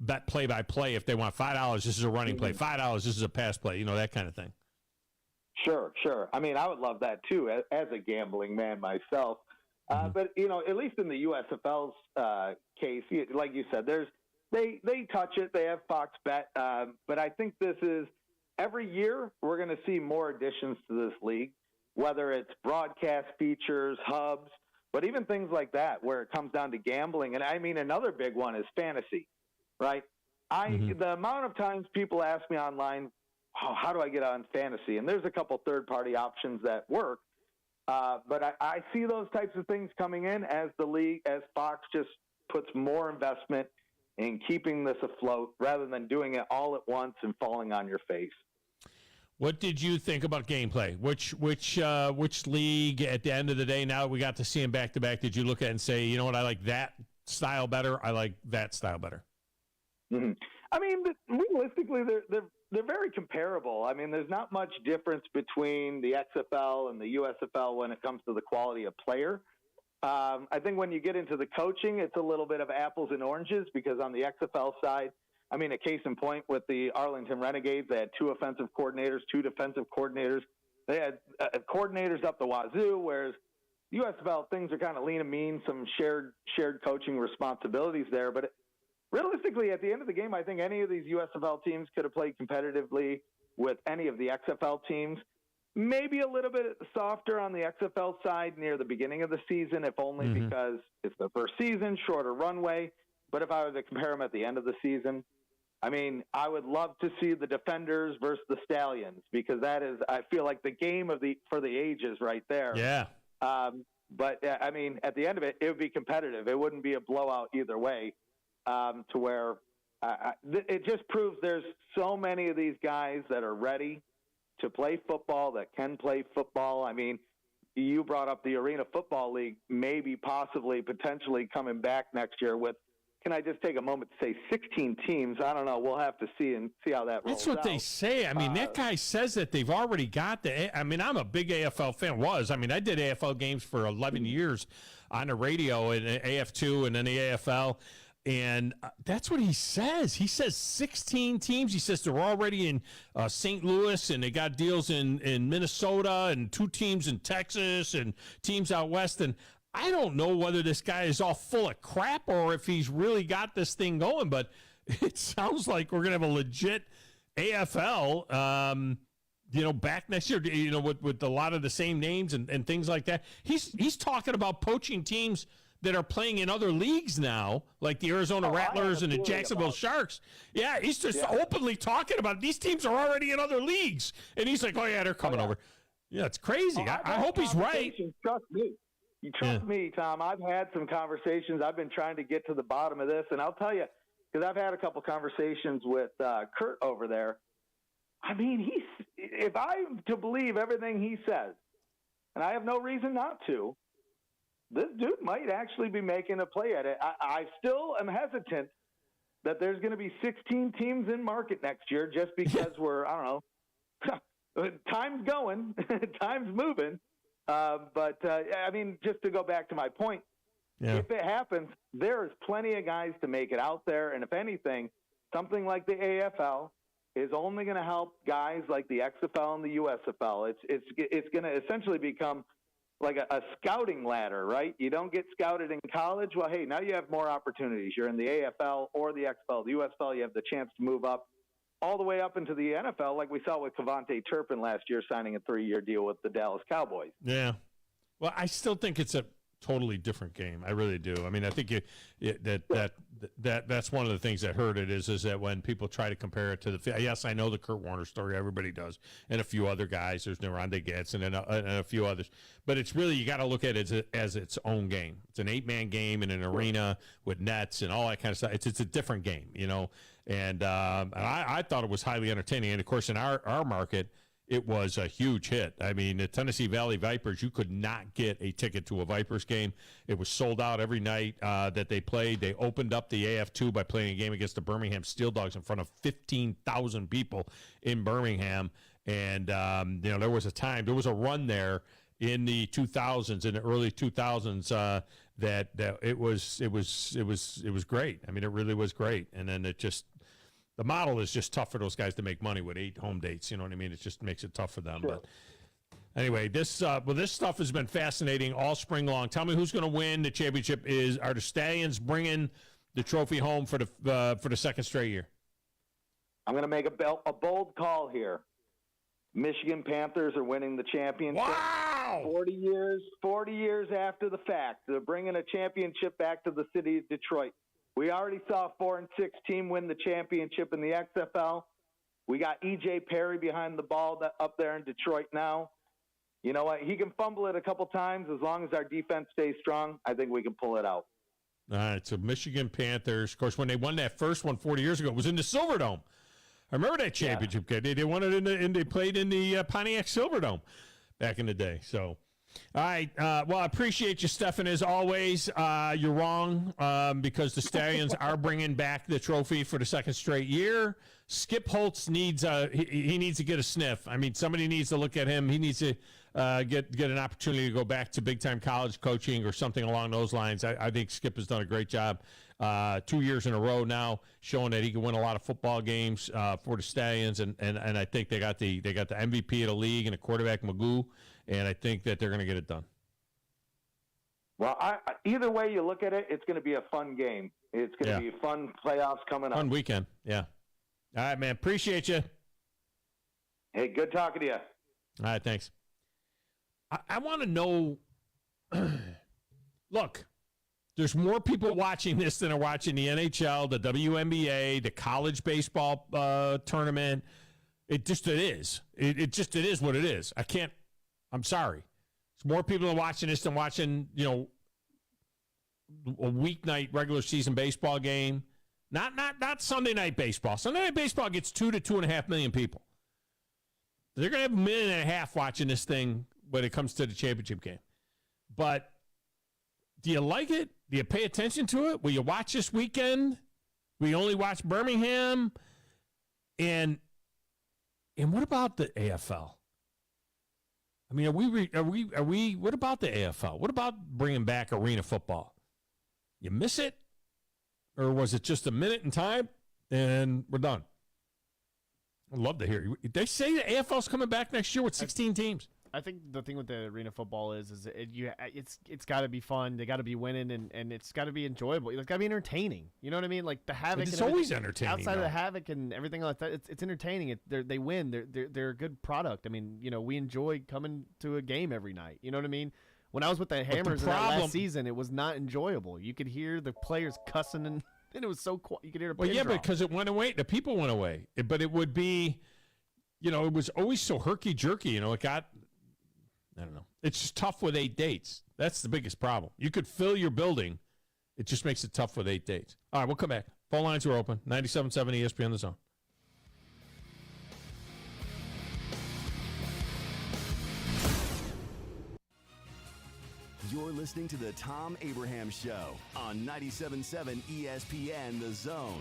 bet play by play if they want. $5, this is a running play. $5, this is a pass play. That kind of thing. Sure. I would love that too, as a gambling man myself. But at least in the USFL's case, like you said, they touch it. They have Fox Bet, but I think this is every year we're going to see more additions to this league. Whether it's broadcast features, hubs, but even things like that where it comes down to gambling. And another big one is fantasy, right? The amount of times people ask me online, how do I get on fantasy? And there's a couple third-party options that work. But I see those types of things coming in as the league, as Fox just puts more investment in keeping this afloat rather than doing it all at once and falling on your face. What did you think about gameplay? Which league at the end of the day, now that we got to see them back to back, did you look at and say, you know what, I like that style better, I like that style better? Mm-hmm. Realistically, they're very comparable. There's not much difference between the XFL and the USFL when it comes to the quality of player. I think when you get into the coaching, it's a little bit of apples and oranges, because on the XFL side, a case in point with the Arlington Renegades, they had 2 offensive coordinators, 2 defensive coordinators. They had coordinators up the wazoo, whereas USFL, things are kind of lean and mean, some shared coaching responsibilities there. But realistically, at the end of the game, I think any of these USFL teams could have played competitively with any of the XFL teams. Maybe a little bit softer on the XFL side near the beginning of the season, if only because it's the first season, shorter runway. But if I were to compare them at the end of the season, I would love to see the Defenders versus the Stallions, because that is, I feel like, the game for the ages right there. Yeah. But at the end of it, it would be competitive. It wouldn't be a blowout either way. To where it just proves there's so many of these guys that are ready to play football, that can play football. You brought up the Arena Football League, maybe, possibly, potentially coming back next year with. Can I just take a moment to say 16 teams? I don't know. We'll have to see how that rolls out. That's what they say. That guy says that they've already got I'm a big AFL fan. I did AFL games for 11 years on the radio in AF2 and then the AFL. And that's what he says. He says 16 teams. He says they're already in St. Louis, and they got deals in Minnesota, and 2 teams in Texas, and teams out west. And I don't know whether this guy is all full of crap or if he's really got this thing going, but it sounds like we're going to have a legit AFL, back next year, with a lot of the same names and things like that. He's talking about poaching teams that are playing in other leagues now, like the Arizona Rattlers and the Jacksonville Sharks. Yeah, he's just openly talking about it. These teams are already in other leagues. And he's like, oh, yeah, they're coming over. Yeah, it's crazy. I hope he's right. Trust me. You trust me, Tom. I've had some conversations. I've been trying to get to the bottom of this, and I'll tell you, because I've had a couple conversations with Kurt over there. If I'm to believe everything he says, and I have no reason not to, this dude might actually be making a play at it. I still am hesitant that there's going to be 16 teams in market next year just because we're, I don't know, time's going, time's moving. But just to go back to my point, if it happens, there is plenty of guys to make it out there. And if anything, something like the AFL is only going to help guys like the XFL and the USFL. It's going to essentially become like a scouting ladder, right? You don't get scouted in college. Well, hey, now you have more opportunities. You're in the AFL or the XFL. The USFL, you have the chance to move up all the way up into the NFL, like we saw with Devontae Turpin last year, signing a 3-year deal with the Dallas Cowboys. Yeah. Well, I still think it's a totally different game. I really do. I mean, I think that's one of the things that hurt it is that when people try to compare it to yes, I know the Kurt Warner story, everybody does, and a few other guys. There's Neronde Getz and a few others, but it's really, you got to look at it as its own game. It's an 8-man game in an arena with nets and all that kind of stuff. It's a different game, you know. And I thought it was highly entertaining. And of course, in our market, it was a huge hit. I mean, the Tennessee Valley Vipers, you could not get a ticket to a Vipers game. It was sold out every night that they played. They opened up the AF2 by playing a game against the Birmingham Steel Dogs in front of 15,000 people in Birmingham. And, there was a run there in the 2000s, in the early 2000s, that it was great. I mean, it really was great. And then the model is just tough for those guys to make money with 8 home dates. You know what I mean? It just makes it tough for them. Sure. But anyway, this stuff has been fascinating all spring long. Tell me who's going to win the championship. Are the Stallions bringing the trophy home for the second straight year? I'm going to make a bold call here. Michigan Panthers are winning the championship. Wow! 40 years after the fact. They're bringing a championship back to the city of Detroit. We already saw a 4-6 team win the championship in the XFL. We got E.J. Perry behind the ball up there in Detroit now. You know what? He can fumble it a couple times. As long as our defense stays strong, I think we can pull it out. All right, so Michigan Panthers, of course, when they won that first one 40 years ago, it was in the Silverdome. I remember that championship game. They won it they played in the Pontiac Silverdome back in the day. So, all right. Well, I appreciate you, Stefan, as always. You're wrong because the Stallions are bringing back the trophy for the second straight year. Skip Holtz needs he needs to get a sniff. I mean, somebody needs to look at him. He needs to get an opportunity to go back to big-time college coaching or something along those lines. I think Skip has done a great job 2 years in a row now, showing that he can win a lot of football games for the Stallions. And I think they got the MVP of the league and a quarterback, Magoo. And I think that they're going to get it done. Well, either way you look at it, it's going to be a fun game. It's going to be fun playoffs coming up. Fun weekend, yeah. All right, man. Appreciate you. Hey, good talking to you. All right, thanks. I want to know, look, there's more people watching this than are watching the NHL, the WNBA, the college baseball tournament. It is. It is what it is. I'm sorry. There's more people watching this than watching, a weeknight regular season baseball game. Not Sunday night baseball. Sunday night baseball gets 2 to 2.5 million people. They're going to have 1.5 million watching this thing when it comes to the championship game. But do you like it? Do you pay attention to it? Will you watch this weekend? Will you only watch Birmingham? And what about the AFL? I mean, are we? What about the AFL? What about bringing back arena football? You miss it, or was it just a minute in time and we're done? I'd love to hear. They say the AFL's coming back next year with 16 teams. I think the thing with the arena football is it's got to be fun. They got to be winning, and it's got to be enjoyable. It's got to be entertaining. You know what I mean? Like the Havoc. It's always entertaining. Outside of the Havoc and everything like that, it's entertaining. They win. They're a good product. I mean, we enjoy coming to a game every night. You know what I mean? When I was with the Hammers in that last season, it was not enjoyable. You could hear the players cussing, and it was so quiet. You could hear the pin drop. Because it went away. The people went away. But it would be, it was always so herky-jerky. It got... I don't know. It's just tough with 8 dates. That's the biggest problem. You could fill your building. It just makes it tough with 8 dates. All right, we'll come back. Phone lines are open. 97.7 ESPN The Zone. You're listening to the Thom Abraham Show on 97.7 ESPN The Zone.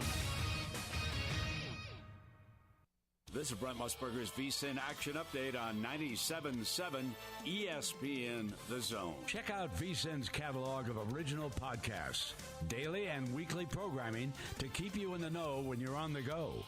This is Brent Musburger's VSiN Action Update on 97.7 ESPN The Zone. Check out VSiN's catalog of original podcasts, daily and weekly programming to keep you in the know when you're on the go.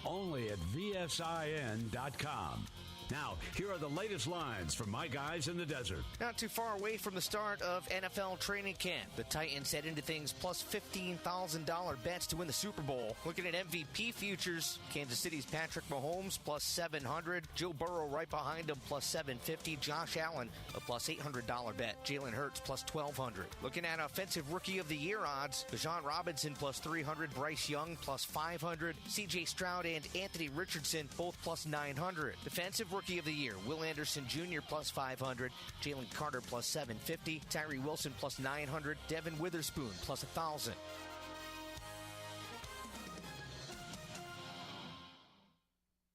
only at VSIN.com. Now, here are the latest lines from my guys in the desert. Not too far away from the start of NFL training camp. The Titans head into things plus $15,000 bets to win the Super Bowl. Looking at MVP futures, Kansas City's Patrick Mahomes plus 700. Joe Burrow right behind him plus 750. Josh Allen a plus $800 bet. Jalen Hurts plus 1,200. Looking at offensive rookie of the year odds, Bijan Robinson plus 300. Bryce Young plus 500. C.J. Stroud and Anthony Richardson both plus 900. Defensive rookie of the year, Will Anderson Jr. plus 500, Jalen Carter plus 750, Tyree Wilson plus 900, Devin Witherspoon plus 1,000.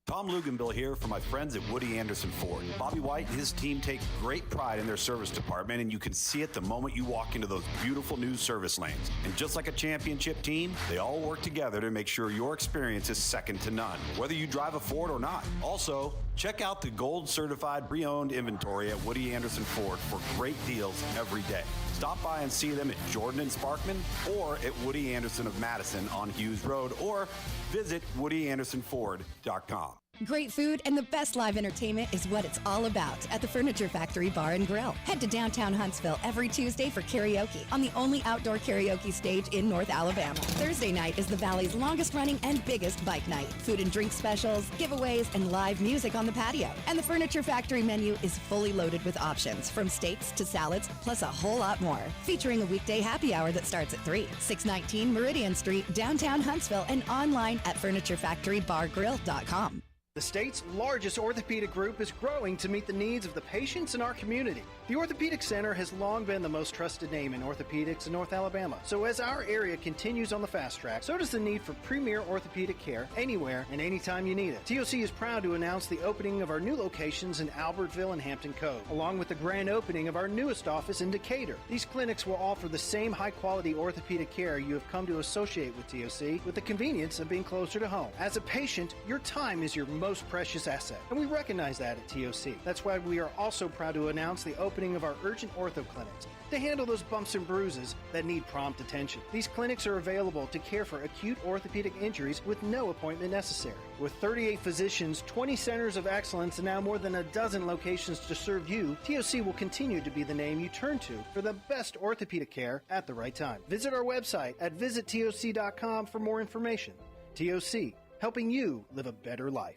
Tom Luganbill here for my friends at Woody Anderson Ford. Bobby White and his team take great pride in their service department, and you can see it the moment you walk into those beautiful new service lanes. And just like a championship team, they all work together to make sure your experience is second to none, whether you drive a Ford or not. Also, check out the gold certified pre-owned inventory at Woody Anderson Ford for great deals every day. Stop by and see them at Jordan and Sparkman or at Woody Anderson of Madison on Hughes Road, or visit WoodyAndersonFord.com. Great food and the best live entertainment is what it's all about at the Furniture Factory Bar and Grill. Head to downtown Huntsville every Tuesday for karaoke on the only outdoor karaoke stage in North Alabama. Thursday night is the Valley's longest running and biggest bike night. Food and drink specials, giveaways, and live music on the patio. And the Furniture Factory menu is fully loaded with options from steaks to salads, plus a whole lot more. Featuring a weekday happy hour that starts at 3. 619 Meridian Street, downtown Huntsville, and online at FurnitureFactoryBarGrill.com. The state's largest orthopedic group is growing to meet the needs of the patients in our community. The Orthopedic Center has long been the most trusted name in orthopedics in North Alabama. So as our area continues on the fast track, so does the need for premier orthopedic care anywhere and anytime you need it. TOC is proud to announce the opening of our new locations in Albertville and Hampton Cove, along with the grand opening of our newest office in Decatur. These clinics will offer the same high-quality orthopedic care you have come to associate with TOC, with the convenience of being closer to home. As a patient, your time is your most precious asset, and we recognize that at TOC. That's why we are also proud to announce the opening of our urgent ortho clinics to handle those bumps and bruises that need prompt attention. These clinics are available to care for acute orthopedic injuries with no appointment necessary. With 38 physicians, 20 centers of excellence, and now more than a dozen locations to serve you, TOC will continue to be the name you turn to for the best orthopedic care at the right time. Visit our website at visittoc.com for more information. TOC, helping you live a better life.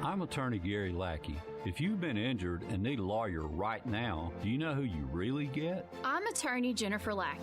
I'm attorney Gary Lackey. If you've been injured and need a lawyer right now, do you know who you really get? I'm attorney Jennifer Lackey.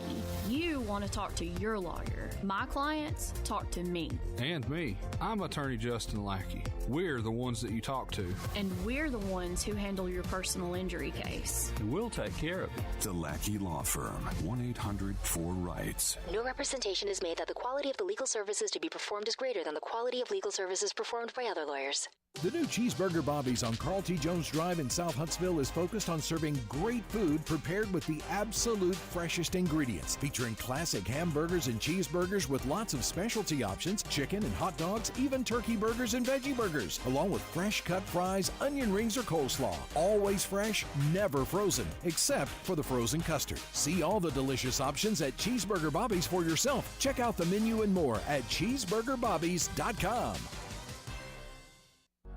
You want to talk to your lawyer. My clients talk to me. And me. I'm attorney Justin Lackey. We're the ones that you talk to. And we're the ones who handle your personal injury case. And we'll take care of it. The Lackey Law Firm. 1-800-4RIGHTS. No representation is made that the quality of the legal services to be performed is greater than the quality of legal services performed by other lawyers. The new Cheeseburger Bobby's on Carl T. Jones Drive in South Huntsville is focused on serving great food prepared with the absolute freshest ingredients, featuring classic hamburgers and cheeseburgers with lots of specialty options, chicken and hot dogs, even turkey burgers and veggie burgers, along with fresh cut fries, onion rings, or coleslaw. Always fresh, never frozen, except for the frozen custard. See all the delicious options at Cheeseburger Bobby's for yourself. Check out the menu and more at cheeseburgerbobbies.com.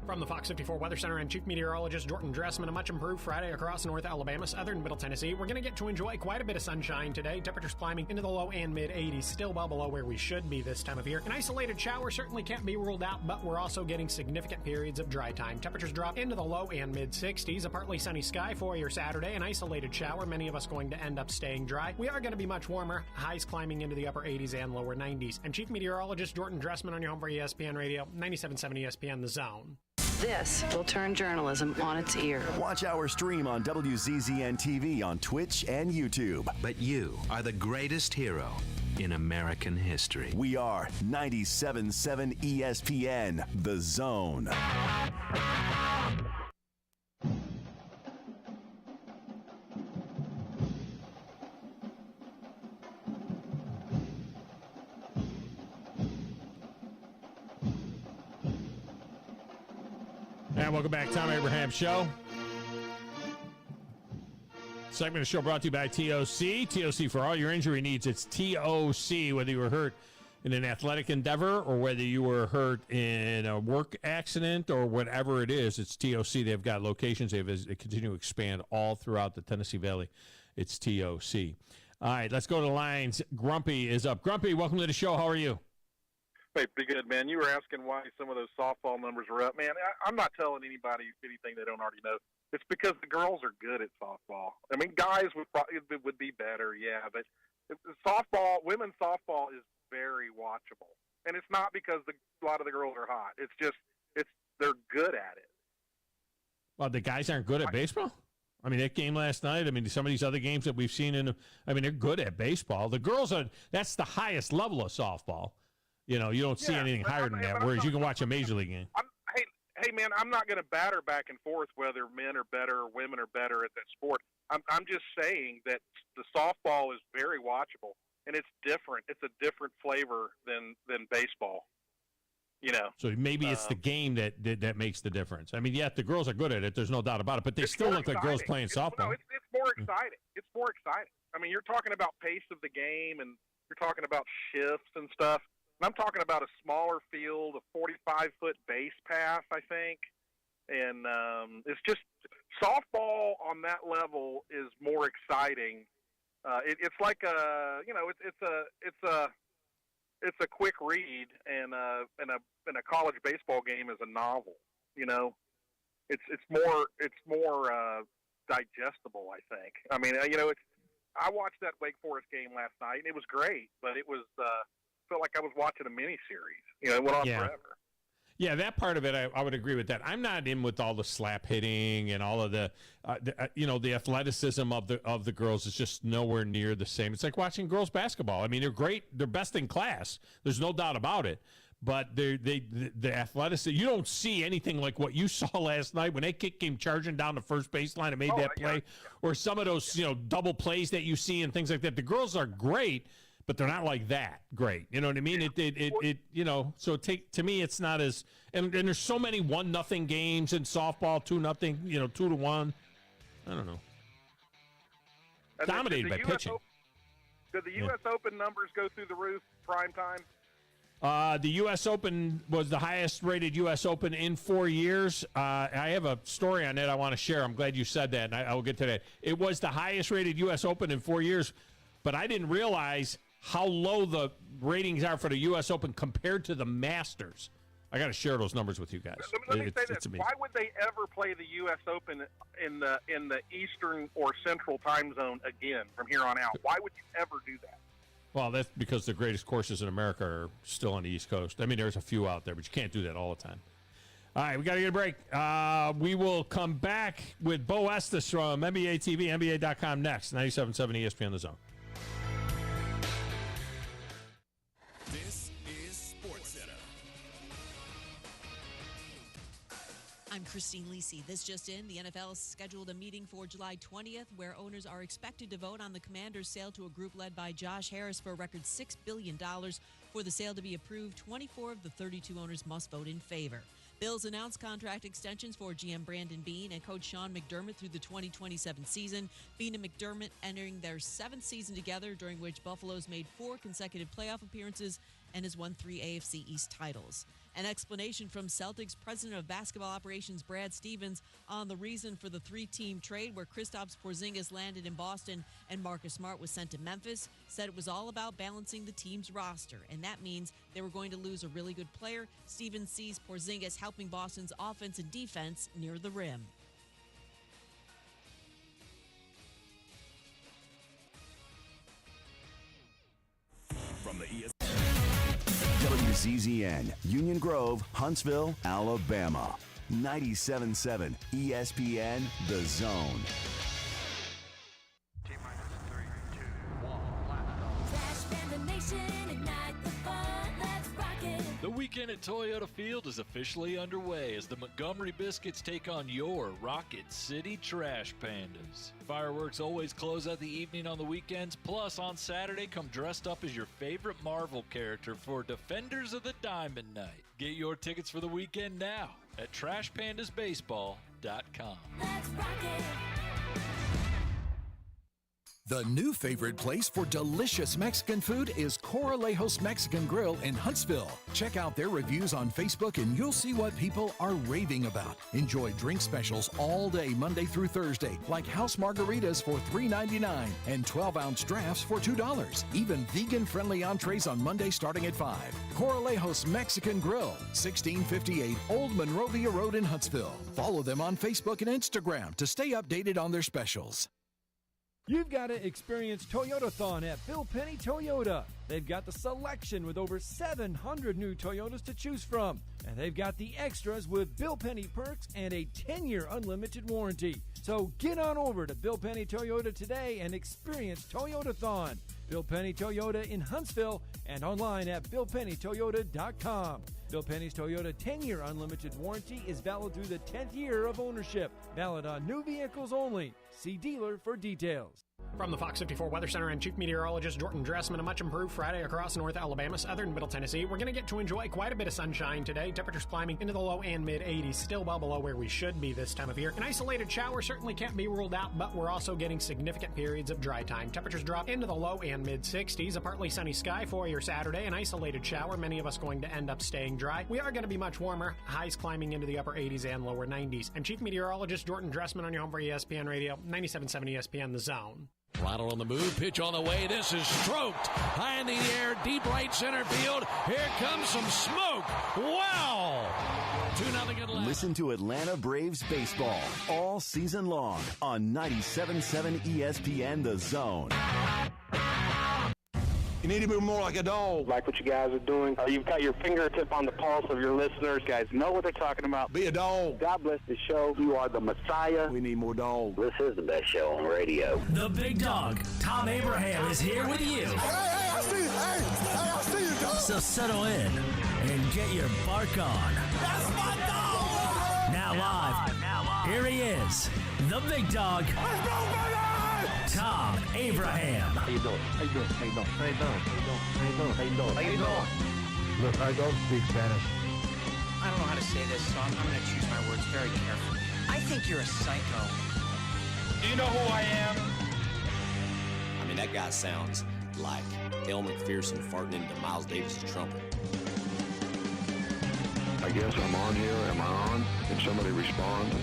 From the Fox 54 Weather Center and Chief Meteorologist Jordan Dressman, a much improved Friday across North Alabama, southern Middle Tennessee. We're going to get to enjoy quite a bit of sunshine today. Temperatures climbing into the low and mid-80s, still well below where we should be this time of year. An isolated shower certainly can't be ruled out, but we're also getting significant periods of dry time. Temperatures drop into the low and mid-60s. A partly sunny sky for your Saturday. An isolated shower, many of us going to end up staying dry. We are going to be much warmer, highs climbing into the upper 80s and lower 90s. I'm Chief Meteorologist Jordan Dressman on your home for ESPN Radio, 97.7 ESPN The Zone. This will turn journalism on its ear. Watch our stream on WZZN TV on Twitch and YouTube. But you are the greatest hero in American history. We are 97.7 ESPN, The Zone. And welcome back, Tom Abraham Show. Segment of the show brought to you by TOC. TOC for all your injury needs. It's TOC, whether you were hurt in an athletic endeavor or whether you were hurt in a work accident or whatever it is, it's TOC. They've got locations. They continue to expand all throughout the Tennessee Valley. It's TOC. All right, let's go to the lines. Grumpy is up. Grumpy, welcome to the show. How are you? Hey, pretty good, man. You were asking why some of those softball numbers were up. Man, I'm not telling anybody anything they don't already know. It's because the girls are good at softball. I mean, guys would be better, yeah, but softball, women's softball is very watchable. And it's not because a lot of the girls are hot. It's just they're good at it. Well, the guys aren't good at baseball? I mean, that game last night, I mean, some of these other games that we've seen they're good at baseball. The girls that's the highest level of softball. You know, you don't see anything higher than that, whereas you can watch a major league game. Hey, man, I'm not going to batter back and forth whether men are better or women are better at that sport. I'm just saying that the softball is very watchable, and it's different. It's a different flavor than baseball. You know. So maybe it's the game that makes the difference. I mean, yeah, the girls are good at it. There's no doubt about it. But they still look like girls playing softball. It's more exciting. It's more exciting. I mean, you're talking about pace of the game, and you're talking about shifts and stuff. And I'm talking about a smaller field, a 45-foot base path, I think. And it's just softball on that level is more exciting. It's like it's a quick read, and a college baseball game is a novel. You know, it's more digestible, I think. I mean, I watched that Wake Forest game last night, and it was great, but it was felt like I was watching a miniseries. You know, it went on forever. Yeah, that part of it, I would agree with that. I'm not in with all the slap hitting and all of the athleticism of the girls is just nowhere near the same. It's like watching girls basketball. I mean, they're great. They're best in class. There's no doubt about it. But the athleticism, you don't see anything like what you saw last night when that kid came charging down the first baseline and made that play, or some of those double plays that you see and things like that. The girls are great, but they're not like that great. You know what I mean? So to me, it's not as and there's so many 1-0 games in softball, 2-0, 2-1. I don't know. And dominated by pitching. Did the U.S. Open numbers go through the roof prime time? The U.S. Open was the highest-rated U.S. Open in 4 years. I have a story on that I want to share. I'm glad you said that, and I will get to that. It was the highest-rated U.S. Open in 4 years, but I didn't realize how low the ratings are for the U.S. Open compared to the Masters. I got to share those numbers with you guys. Let me say this. Why would they ever play the U.S. Open in the Eastern or Central time zone again from here on out? Why would you ever do that? Well, that's because the greatest courses in America are still on the East Coast. I mean, there's a few out there, but you can't do that all the time. All right, we got to get a break. We will come back with Bo Estes from NBA TV, NBA.com next. 97.7 ESPN The Zone. This is SportsCenter. I'm Christine Lisi. This just in, the NFL scheduled a meeting for July 20th where owners are expected to vote on the Commanders' sale to a group led by Josh Harris for a record $6 billion. For the sale to be approved, 24 of the 32 owners must vote in favor. Bills announced contract extensions for GM Brandon Beane and coach Sean McDermott through the 2027 season. Beane and McDermott entering their 7th season together, during which Buffalo's made 4 consecutive playoff appearances and has won 3 AFC East titles. An explanation from Celtics President of Basketball Operations Brad Stevens on the reason for the 3-team trade where Kristaps Porzingis landed in Boston and Marcus Smart was sent to Memphis, said it was all about balancing the team's roster, and that means they were going to lose a really good player. Stevens sees Porzingis helping Boston's offense and defense near the rim. From the WZZN, Union Grove, Huntsville, Alabama. 97.7 ESPN The Zone. The weekend at Toyota Field is officially underway as the Montgomery Biscuits take on your Rocket City Trash Pandas. Fireworks always close out the evening on the weekends, plus on Saturday come dressed up as your favorite Marvel character for Defenders of the Diamond Night. Get your tickets for the weekend now at TrashPandasBaseball.com. The new favorite place for delicious Mexican food is Coralejos Mexican Grill in Huntsville. Check out their reviews on Facebook and you'll see what people are raving about. Enjoy drink specials all day Monday through Thursday, like house margaritas for $3.99 and 12-ounce drafts for $2. Even vegan-friendly entrees on Monday starting at $5. Coralejos Mexican Grill, 1658 Old Monrovia Road in Huntsville. Follow them on Facebook and Instagram to stay updated on their specials. You've got to experience Toyotathon at Bill Penny Toyota. They've got the selection with over 700 new Toyotas to choose from. And they've got the extras with Bill Penny perks and a 10-year unlimited warranty. So get on over to Bill Penny Toyota today and experience Toyotathon. Bill Penny Toyota in Huntsville and online at BillPennyToyota.com. Bill Penny's Toyota 10-year unlimited warranty is valid through the 10th year of ownership. Valid on new vehicles only. See dealer for details. From the Fox 54 Weather Center and Chief Meteorologist Jordan Dressman, a much improved Friday across North Alabama, southern Middle Tennessee. We're going to get to enjoy quite a bit of sunshine today. Temperatures climbing into the low and mid-80s, still well below where we should be this time of year. An isolated shower certainly can't be ruled out, but we're also getting significant periods of dry time. Temperatures drop into the low and mid-60s. A partly sunny sky for your Saturday. An isolated shower, many of us going to end up staying dry. We are going to be much warmer, highs climbing into the upper 80s and lower 90s. I'm Chief Meteorologist Jordan Dressman on your home for ESPN Radio, 97.7 ESPN The Zone. Rodder on the move, pitch on the way. This is stroked high in the air, deep right center field. Here comes some smoke. Wow! 2-0 Atlanta. Listen to Atlanta Braves baseball all season long on 97.7 ESPN The Zone. You need to be more like a dog. Like what you guys are doing. You've got your fingertip on the pulse of your listeners. You guys know what they're talking about. Be a dog. God bless the show. You are the Messiah. We need more dogs. This is the best show on radio. The big dog, Thom Abraham, is here with you. Hey, I see you. I see you, dog. So settle in and get your bark on. That's my dog. Now live. Here he is, the big dog. Let's go, baby! Thom Abraham. How you doing? How you doing? How you doing? How you doing? How you doing? How you doing? How you doing? Look, I don't speak Spanish. I don't know how to say this, so I'm going to choose my words very carefully. I think you're a psycho. Do you know who I am? I mean, that guy sounds like El McPherson farting into Miles Davis' trumpet. I guess I'm on here. Am I on? Can somebody respond?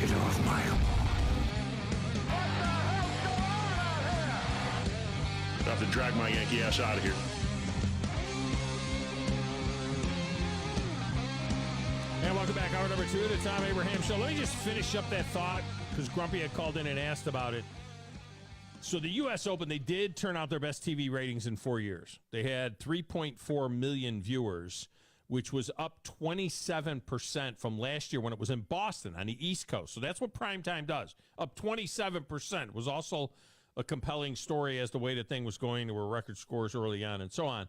Get off my lawn. I have to drag my Yankee ass out of here. And welcome back. Hour number 2 of the Thom Abraham Show. Let me just finish up that thought because Grumpy had called in and asked about it. So the U.S. Open, they did turn out their best TV ratings in 4 years. They had 3.4 million viewers, which was up 27% from last year when it was in Boston on the East Coast. So that's what primetime does. Up 27%. It was also a compelling story as the way the thing was going. There were record scores early on and so on.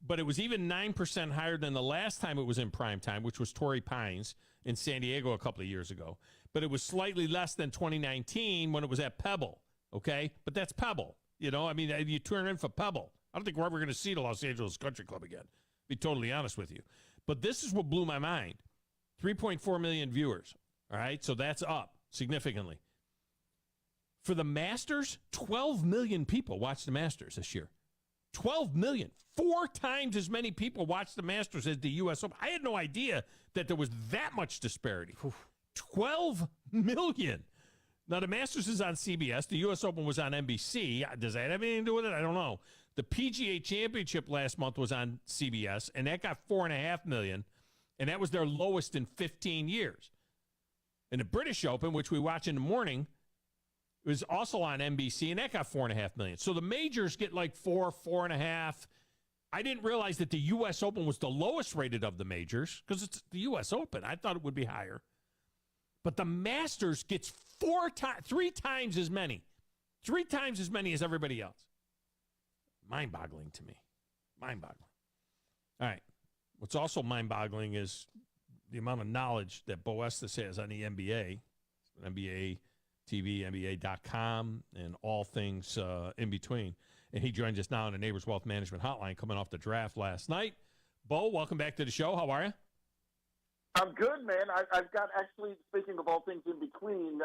But it was even 9% higher than the last time it was in prime time, which was Torrey Pines in San Diego a couple of years ago. But it was slightly less than 2019 when it was at Pebble, okay? But that's Pebble, you know? I mean, you turn in for Pebble. I don't think we're ever going to see the Los Angeles Country Club again, to be totally honest with you. But this is what blew my mind. 3.4 million viewers, all right? So that's up significantly. For the Masters, 12 million people watched the Masters this year. 12 million. 4 times as many people watched the Masters as the U.S. Open. I had no idea that there was that much disparity. 12 million. Now, the Masters is on CBS. The U.S. Open was on NBC. Does that have anything to do with it? I don't know. The PGA Championship last month was on CBS, and that got 4.5 million, and that was their lowest in 15 years. And the British Open, which we watch in the morning, it was also on NBC, and that got 4.5 million. So the majors get like 4.5. I didn't realize that the U.S. Open was the lowest rated of the majors because it's the U.S. Open. I thought it would be higher. But the Masters gets 3 times as many. 3 times as many as everybody else. Mind-boggling to me. Mind-boggling. All right. What's also mind-boggling is the amount of knowledge that Bo Estes has on the NBA. NBA TV, NBA.com, and all things in between. And he joins us now on the Neighbors Wealth Management Hotline coming off the draft last night. Bo, welcome back to the show. How are you? I'm good, man. I've got, actually, speaking of all things in between,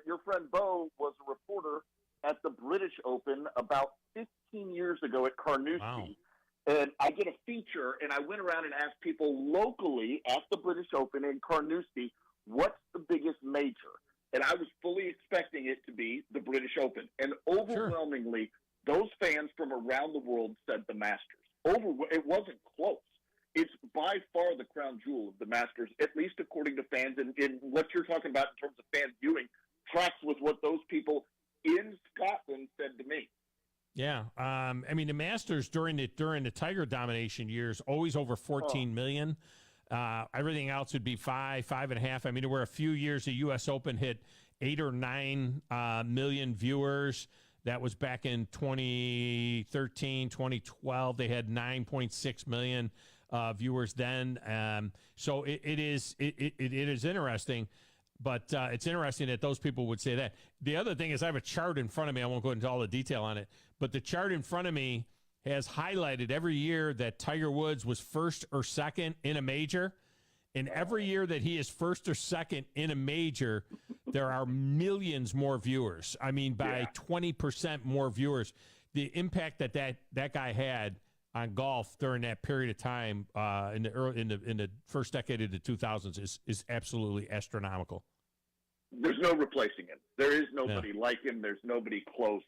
your friend Bo was a reporter at the British Open about 15 years ago at Carnoustie. Wow. And I did a feature, and I went around and asked people locally at the British Open in Carnoustie, what's the biggest major? And I was fully expecting it to be the British Open. And overwhelmingly, those fans from around the world said the Masters. It wasn't close. It's by far the crown jewel of the Masters, at least according to fans. And what you're talking about in terms of fan viewing tracks with what those people in Scotland said to me. Yeah, I mean the Masters during the Tiger domination years always over 14 million. Everything else would be 5.5. I mean, there were a few years the U.S. Open hit 8 or 9 million viewers. That was back in 2013, 2012. They had 9.6 million viewers then. So it is interesting. But it's interesting that those people would say that. The other thing is I have a chart in front of me. I won't go into all the detail on it. But the chart in front of me has highlighted every year that Tiger Woods was first or second in a major. And every year that he is first or second in a major, there are millions more viewers. I mean, by 20% more viewers. The impact that guy had on golf during that period of time in the first decade of the 2000s is absolutely astronomical. There's no replacing him. There is nobody like him. There's nobody close.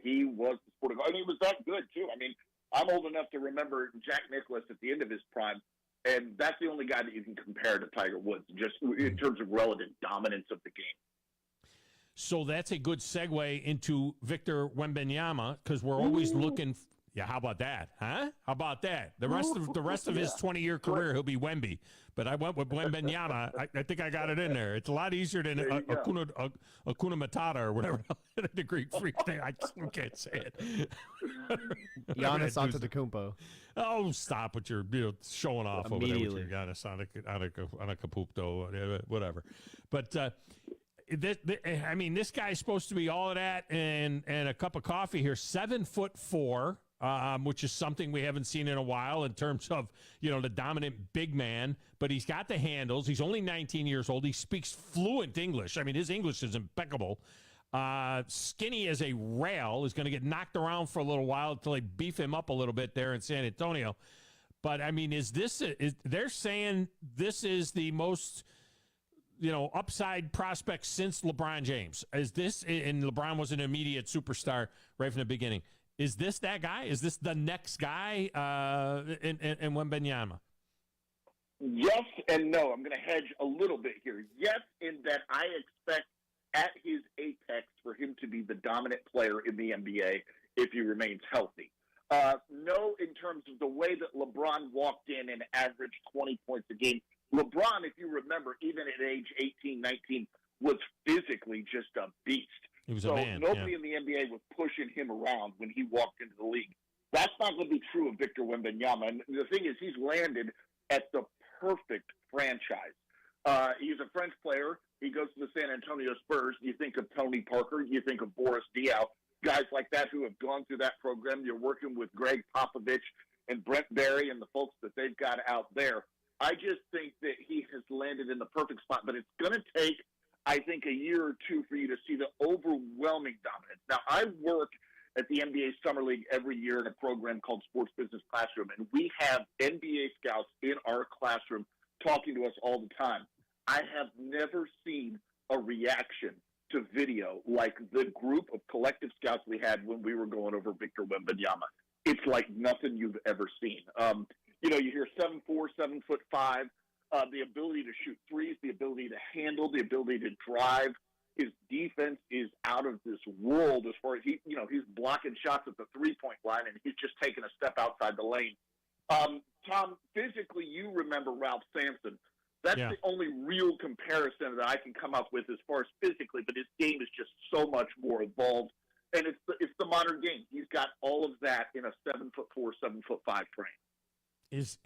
He was the sport of golf. I mean, he was that good, too. I mean, I'm old enough to remember Jack Nicklaus at the end of his prime, and that's the only guy that you can compare to Tiger Woods, just in terms of relative dominance of the game. So that's a good segue into Victor Wembanyama, because we're always looking. Yeah, how about that, huh? How about that? The rest of his 20-year career, he'll be Wemby. But I went with Wembanyama. I think I got it in there. It's a lot easier than Hakuna Matata or whatever the Greek freak thing. I can't say it. Giannis Antetokounmpo. Oh, stop with your showing off over there with your Giannis Antetokounmpo, whatever. But I mean, this guy's supposed to be all of that and a cup of coffee here. 7'4". Which is something we haven't seen in a while in terms of, the dominant big man. But he's got the handles. He's only 19 years old. He speaks fluent English. I mean, his English is impeccable. Skinny as a rail. Is going to get knocked around for a little while until they beef him up a little bit there in San Antonio. But, I mean, they're saying this is the most, upside prospect since LeBron James. And LeBron was an immediate superstar right from the beginning. Is this that guy? Is this the next guy in Wembanyama? Yes and no. I'm going to hedge a little bit here. Yes, in that I expect at his apex for him to be the dominant player in the NBA if he remains healthy. No, in terms of the way that LeBron walked in and averaged 20 points a game. LeBron, if you remember, even at age 18, 19, was physically just a beast. He was a man. Nobody in the NBA was pushing him around when he walked into the league. That's not going to be true of Victor Wembanyama. And the thing is, he's landed at the perfect franchise. He's a French player. He goes to the San Antonio Spurs. You think of Tony Parker. You think of Boris Diaw. Guys like that who have gone through that program. You're working with Greg Popovich and Brent Barry and the folks that they've got out there. I just think that he has landed in the perfect spot. But it's going to take, I think, a year or two for you to see the overwhelming dominance. Now, I work at the NBA Summer League every year in a program called Sports Business Classroom, and we have NBA scouts in our classroom talking to us all the time. I have never seen a reaction to video like the group of collective scouts we had when we were going over Victor Wembanyama. It's like nothing you've ever seen. You hear 7'4", 7'5", the ability to shoot threes, the ability to handle, the ability to drive. His defense is out of this world as far as he's blocking shots at the three-point line, and he's just taking a step outside the lane. Tom, physically, you remember Ralph Sampson. That's the only real comparison that I can come up with as far as physically, but his game is just so much more evolved, and it's the modern game. He's got all of that in a 7'4", 7'5" frame. Is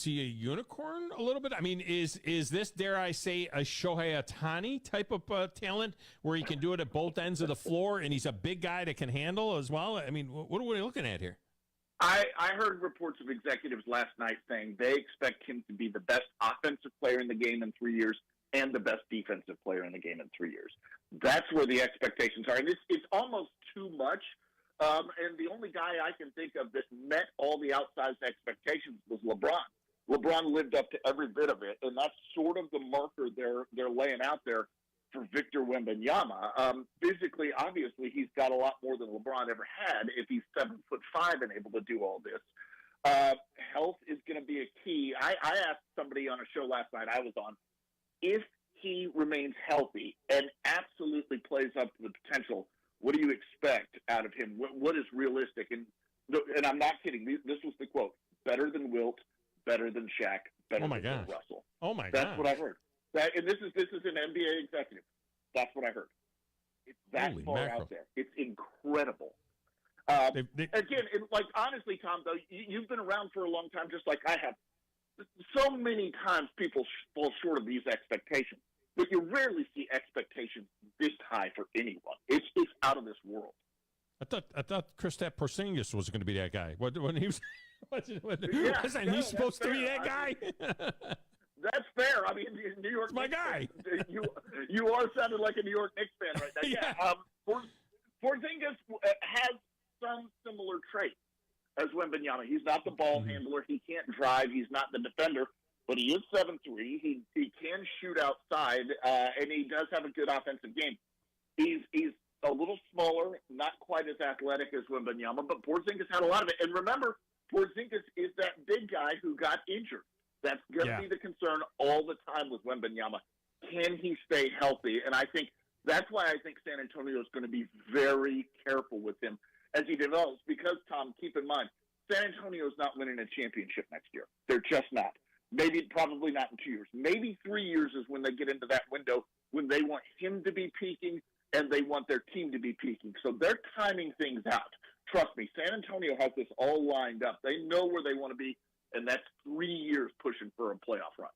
he a unicorn a little bit? I mean, is this, dare I say, a Shohei Ohtani type of talent where he can do it at both ends of the floor and he's a big guy that can handle as well? I mean, what are we looking at here? I heard reports of executives last night saying they expect him to be the best offensive player in the game in 3 years and the best defensive player in the game in 3 years. That's where the expectations are. And it's almost too much. And the only guy I can think of that met all the outsized expectations was LeBron. LeBron lived up to every bit of it, and that's sort of the marker they're laying out there for Victor Wembanyama. Physically, obviously, he's got a lot more than LeBron ever had if he's 7'5" and able to do all this. Health is going to be a key. I asked somebody on a show last night I was on, if he remains healthy and absolutely plays up to the potential, what do you expect out of him? What is realistic? And I'm not kidding. This was the quote: better than Wilt, better than Shaq, better than Bill Russell. Oh my God! That's what I heard. And this is an NBA executive. That's what I heard. It's that Holy far mackerel. out there. It's incredible. Again, honestly, Tom, though, you've been around for a long time, just like I have. So many times people fall short of these expectations, but you rarely see expectations this high for anyone. It's out of this world. I thought Kristaps Porzingis was going to be that guy. When he was, wasn't he supposed to be that guy? That's fair. I mean, New York, my guy. You are sounding like a New York Knicks fan right now. Yeah. Porzingis has some similar traits as Wembanyama. He's not the ball handler. He can't drive. He's not the defender. But he is 7'3". He can shoot outside, and he does have a good offensive game. He's a little smaller, not quite as athletic as Wembanyama, but Porzingis had a lot of it. And remember, Porzingis is that big guy who got injured. That's going to be the concern all the time with Wembanyama. Can he stay healthy? And I think that's why I think San Antonio is going to be very careful with him as he develops. Because, Tom, keep in mind, San Antonio is not winning a championship next year. They're just not. Probably not in 2 years. Maybe 3 years is when they get into that window when they want him to be peaking and they want their team to be peaking. So they're timing things out. Trust me, San Antonio has this all lined up. They know where they want to be, and that's 3 years pushing for a playoff run.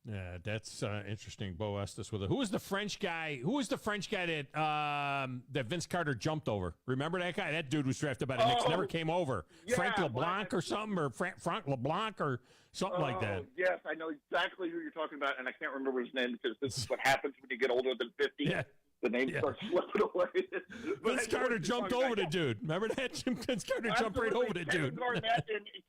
Yeah, that's interesting. Bo Estes with it. Who was the French guy? That Vince Carter jumped over? Remember that guy? That dude was drafted by the Knicks. Never came over. Yeah, Frank LeBlanc or something, or Frank LeBlanc or something like that. Yes, I know exactly who you're talking about, and I can't remember his name because this is what happens when you get older than 50. Yeah. The name starts slipping away. Vince Carter jumped over the dude. Remember that? Vince Carter jumped right over the dude.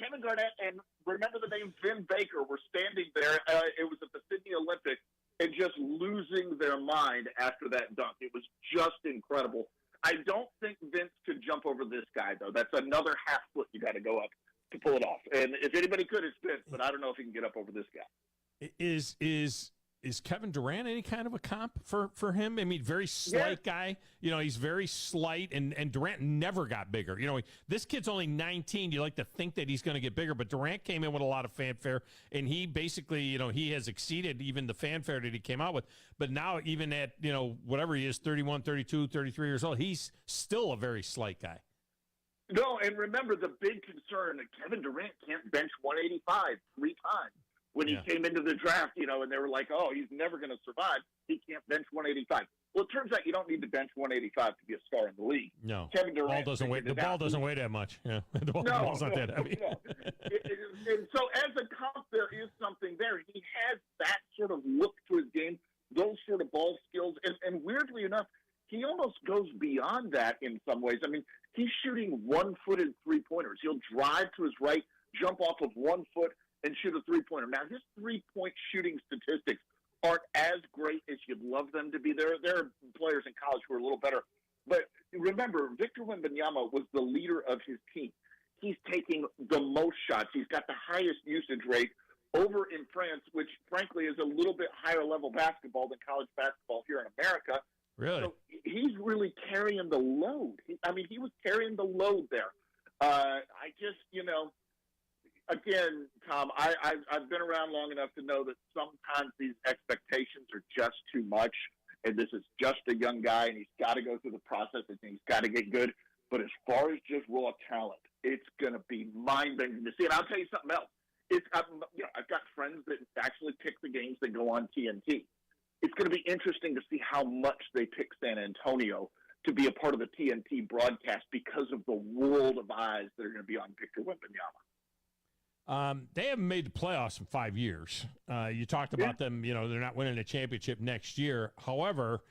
Kevin Garnett and remember the name Vin Baker were standing there. It was at the Sydney Olympics and just losing their mind after that dunk. It was just incredible. I don't think Vince could jump over this guy, though. That's another half foot you got to go up to pull it off. And if anybody could, it's Vince, but I don't know if he can get up over this guy. Is Kevin Durant any kind of a comp for him? I mean, very slight guy. You know, he's very slight, and Durant never got bigger. You know, this kid's only 19. You like to think that he's going to get bigger, but Durant came in with a lot of fanfare, and he basically, you know, he has exceeded even the fanfare that he came out with. But now, even at, you know, whatever he is, 31, 32, 33 years old, he's still a very slight guy. No, and remember the big concern that Kevin Durant can't bench 185 3 times. When he came into the draft, you know, and they were like, oh, he's never going to survive. He can't bench 185. Well, it turns out you don't need to bench 185 to be a star in the league. No. Kevin Durant the ball doesn't weigh that much. Yeah. The ball's not that heavy. No. And so as a comp, there is something there. He has that sort of look to his game, those sort of ball skills. And weirdly enough, he almost goes beyond that in some ways. I mean, he's shooting one-footed three-pointers. He'll drive to his right, jump off of 1 foot, and shoot a three-pointer. Now, his three-point shooting statistics aren't as great as you'd love them to be. There are players in college who are a little better. But remember, Victor Wembanyama was the leader of his team. He's taking the most shots. He's got the highest usage rate over in France, which, frankly, is a little bit higher-level basketball than college basketball here in America. Really? So he's really carrying the load. He was carrying the load there. Again, Tom, I've been around long enough to know that sometimes these expectations are just too much, and this is just a young guy, and he's got to go through the process, and he's got to get good. But as far as just raw talent, it's going to be mind-bending to see. And I'll tell you something else. I've got friends that actually pick the games that go on TNT. It's going to be interesting to see how much they pick San Antonio to be a part of the TNT broadcast because of the world of eyes that are going to be on Victor Wembanyama. They haven't made the playoffs in 5 years. You talked about them, they're not winning a championship next year. However,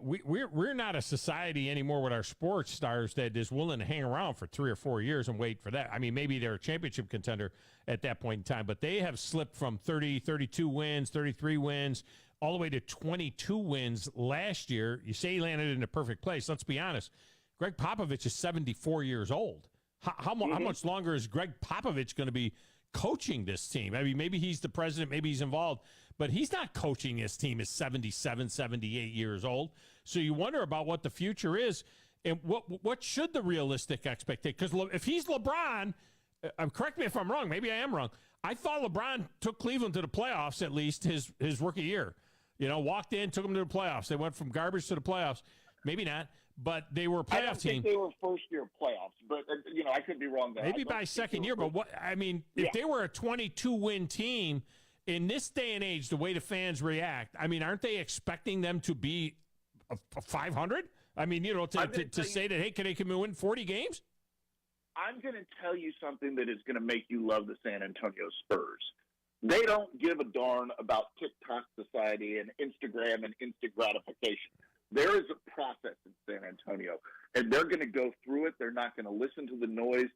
we're not a society anymore with our sports stars that is willing to hang around for 3 or 4 years and wait for that. I mean, maybe they're a championship contender at that point in time, but they have slipped from 30, 32 wins, 33 wins, all the way to 22 wins last year. You say he landed in a perfect place. Let's be honest. Greg Popovich is 74 years old. How much longer is Greg Popovich going to be coaching this team? I mean, maybe he's the president, maybe he's involved, but he's not coaching his team at 77, 78 years old. So you wonder about what the future is and what should the realistic expectation, because if he's LeBron, correct me if I'm wrong, maybe I am wrong, I thought LeBron took Cleveland to the playoffs at least his rookie year. Walked in, took them to the playoffs. They went from garbage to the playoffs. Maybe not, but they were a playoff team. I don't think they were first-year playoffs, but, I could be wrong there. Maybe by second year, but if they were a 22-win team, in this day and age, the way the fans react, I mean, aren't they expecting them to be a 500? I mean, to say that, hey, they can win 40 games? I'm going to tell you something that is going to make you love the San Antonio Spurs. They don't give a darn about TikTok society and Instagram and instant gratification. There is a process in San Antonio, and they're going to go through it. They're not going to listen to the noise.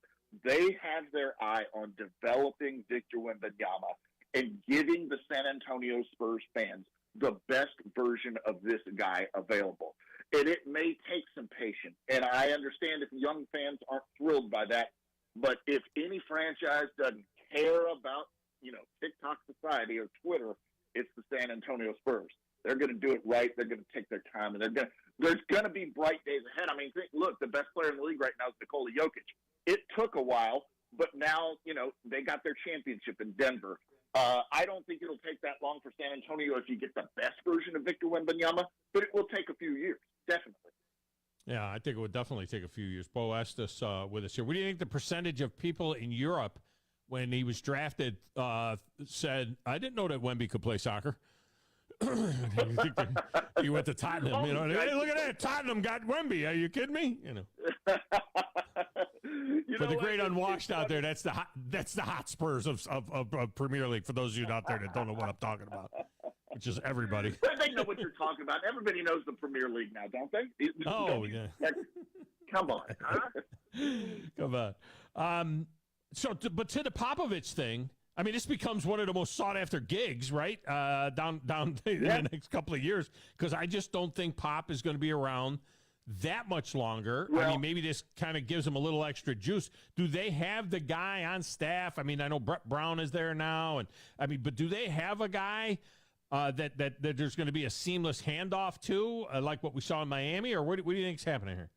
They have their eye on developing Victor Wembanyama and giving the San Antonio Spurs fans the best version of this guy available. And it may take some patience. And I understand if young fans aren't thrilled by that, but if any franchise doesn't care about, TikTok society or Twitter, it's the San Antonio Spurs. They're going to do it right. They're going to take their time, and there's going to be bright days ahead. I mean, look, the best player in the league right now is Nikola Jokic. It took a while, but now, they got their championship in Denver. I don't think it'll take that long for San Antonio if you get the best version of Victor Wembanyama, but it will take a few years, definitely. Yeah, I think it would definitely take a few years. Bo asked us with us here, what do you think the percentage of people in Europe when he was drafted said, I didn't know that Wemby could play soccer? He went to Tottenham. Hey, look at that. Tottenham got Wemby. Are you kidding me? For the great unwashed out there, that's the hot Spurs of Premier League. For those of you out there that don't know what I'm talking about, which is everybody. They know what you're talking about. Everybody knows the Premier League now, don't they? Yeah. Come on, huh? Come on. But to the Popovich thing, I mean, this becomes one of the most sought-after gigs, right? Down in the next couple of years, because I just don't think Pop is going to be around that much longer. Well, I mean, maybe this kind of gives them a little extra juice. Do they have the guy on staff? I mean, I know Brett Brown is there now, but do they have a guy that there's going to be a seamless handoff to, like what we saw in Miami, or what do you think is happening here?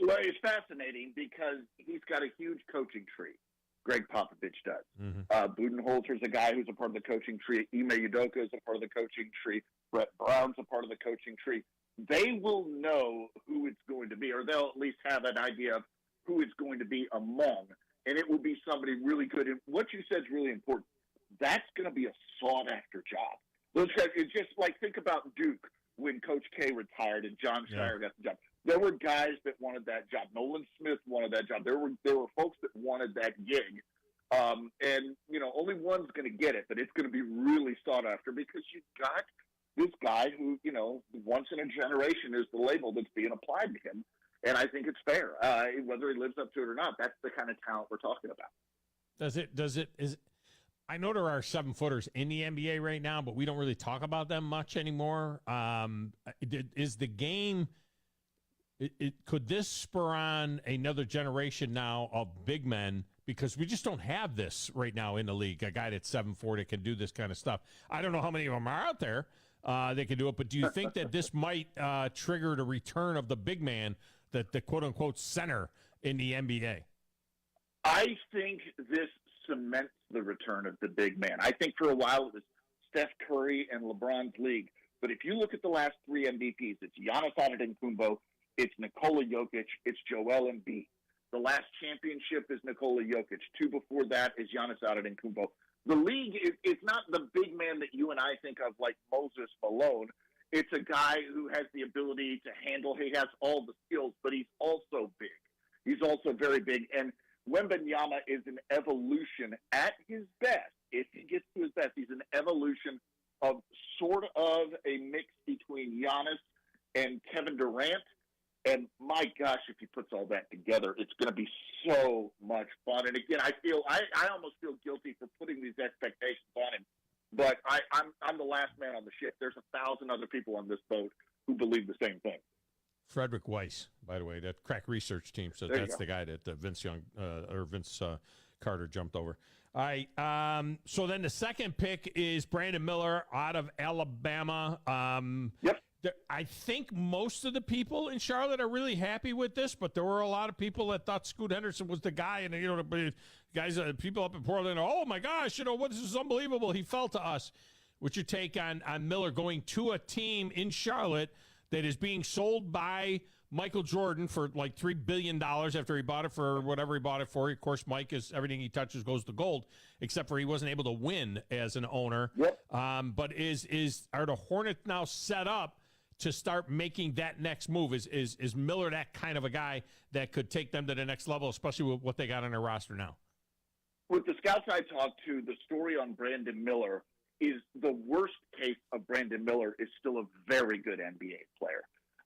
Well, it's fascinating because he's got a huge coaching tree. Greg Popovich does. Mm-hmm. Budenholzer's a guy who's a part of the coaching tree. Ime Udoka is a part of the coaching tree. Brett Brown's a part of the coaching tree. They will know who it's going to be, or they'll at least have an idea of who it's going to be among, and it will be somebody really good. And what you said is really important. That's going to be a sought-after job. Those guys, it's just like, think about Duke when Coach K retired and John Shire got the job. There were guys that wanted that job. Nolan Smith wanted that job. There were folks that wanted that gig. And, only one's going to get it, but it's going to be really sought after because you've got this guy who, once in a generation is the label that's being applied to him. And I think it's fair. Whether he lives up to it or not, that's the kind of talent we're talking about. I know there are 7-footers in the NBA right now, but we don't really talk about them much anymore. Is the game... could this spur on another generation now of big men? Because we just don't have this right now in the league, a guy that's 7'4" that can do this kind of stuff. I don't know how many of them are out there that can do it, but do you think that this might trigger the return of the big man, the quote-unquote center in the NBA? I think this cements the return of the big man. I think for a while it was Steph Curry and LeBron's league. But if you look at the last 3 MVPs, it's Giannis Antetokounmpo, it's Nikola Jokic, it's Joel Embiid. The last championship is Nikola Jokic. 2 before that is Giannis Antetokounmpo. The league is not the big man that you and I think of like Moses Malone. It's a guy who has the ability to handle. He has all the skills, but he's also big. He's also very big. And Wembanyama is an evolution at his best. If he gets to his best, he's an evolution of sort of a mix between Giannis and Kevin Durant. And my gosh, if he puts all that together, it's going to be so much fun. And again, I almost feel guilty for putting these expectations on him. But I'm the last man on the ship. There's 1,000 other people on this boat who believe the same thing. Frederick Weiss, by the way, that crack research team says that's the guy that Vince Carter jumped over. All right. So then the second pick is Brandon Miller out of Alabama. Yep. I think most of the people in Charlotte are really happy with this, but there were a lot of people that thought Scoot Henderson was the guy, and the guys, people up in Portland, oh my gosh, what this is unbelievable. He fell to us. What's your take on Miller going to a team in Charlotte that is being sold by Michael Jordan for like $3 billion after he bought it for whatever he bought it for? Of course, Mike is everything he touches goes to gold, except for he wasn't able to win as an owner. Yep. But are the Hornets now set up to start making that next move? Is Miller that kind of a guy that could take them to the next level, especially with what they got on their roster now? With the scouts I talked to, the story on Brandon Miller is the worst case of Brandon Miller is still a very good NBA player.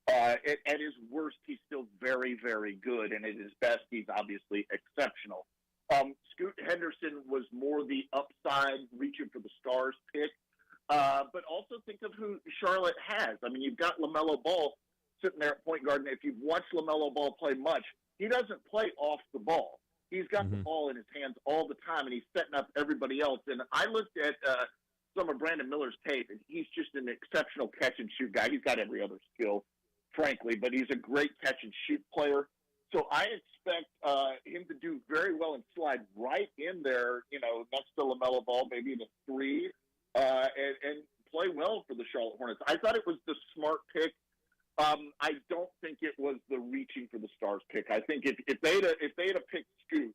At his worst, he's still very, very good, and at his best, he's obviously exceptional. Scoot Henderson was more the upside, reaching for the stars pick. But also think of who Charlotte has. I mean, you've got LaMelo Ball sitting there at point guard, and if you've watched LaMelo Ball play much, he doesn't play off the ball. He's got the ball in his hands all the time, and he's setting up everybody else. And I looked at some of Brandon Miller's tape, and he's just an exceptional catch-and-shoot guy. He's got every other skill, frankly, but he's a great catch-and-shoot player. So I expect him to do very well and slide right in there, next to LaMelo Ball, maybe in a 3, and play well for the Charlotte Hornets. I thought it was the smart pick. I don't think it was the reaching for the stars pick. I think if they'd have picked Scoot,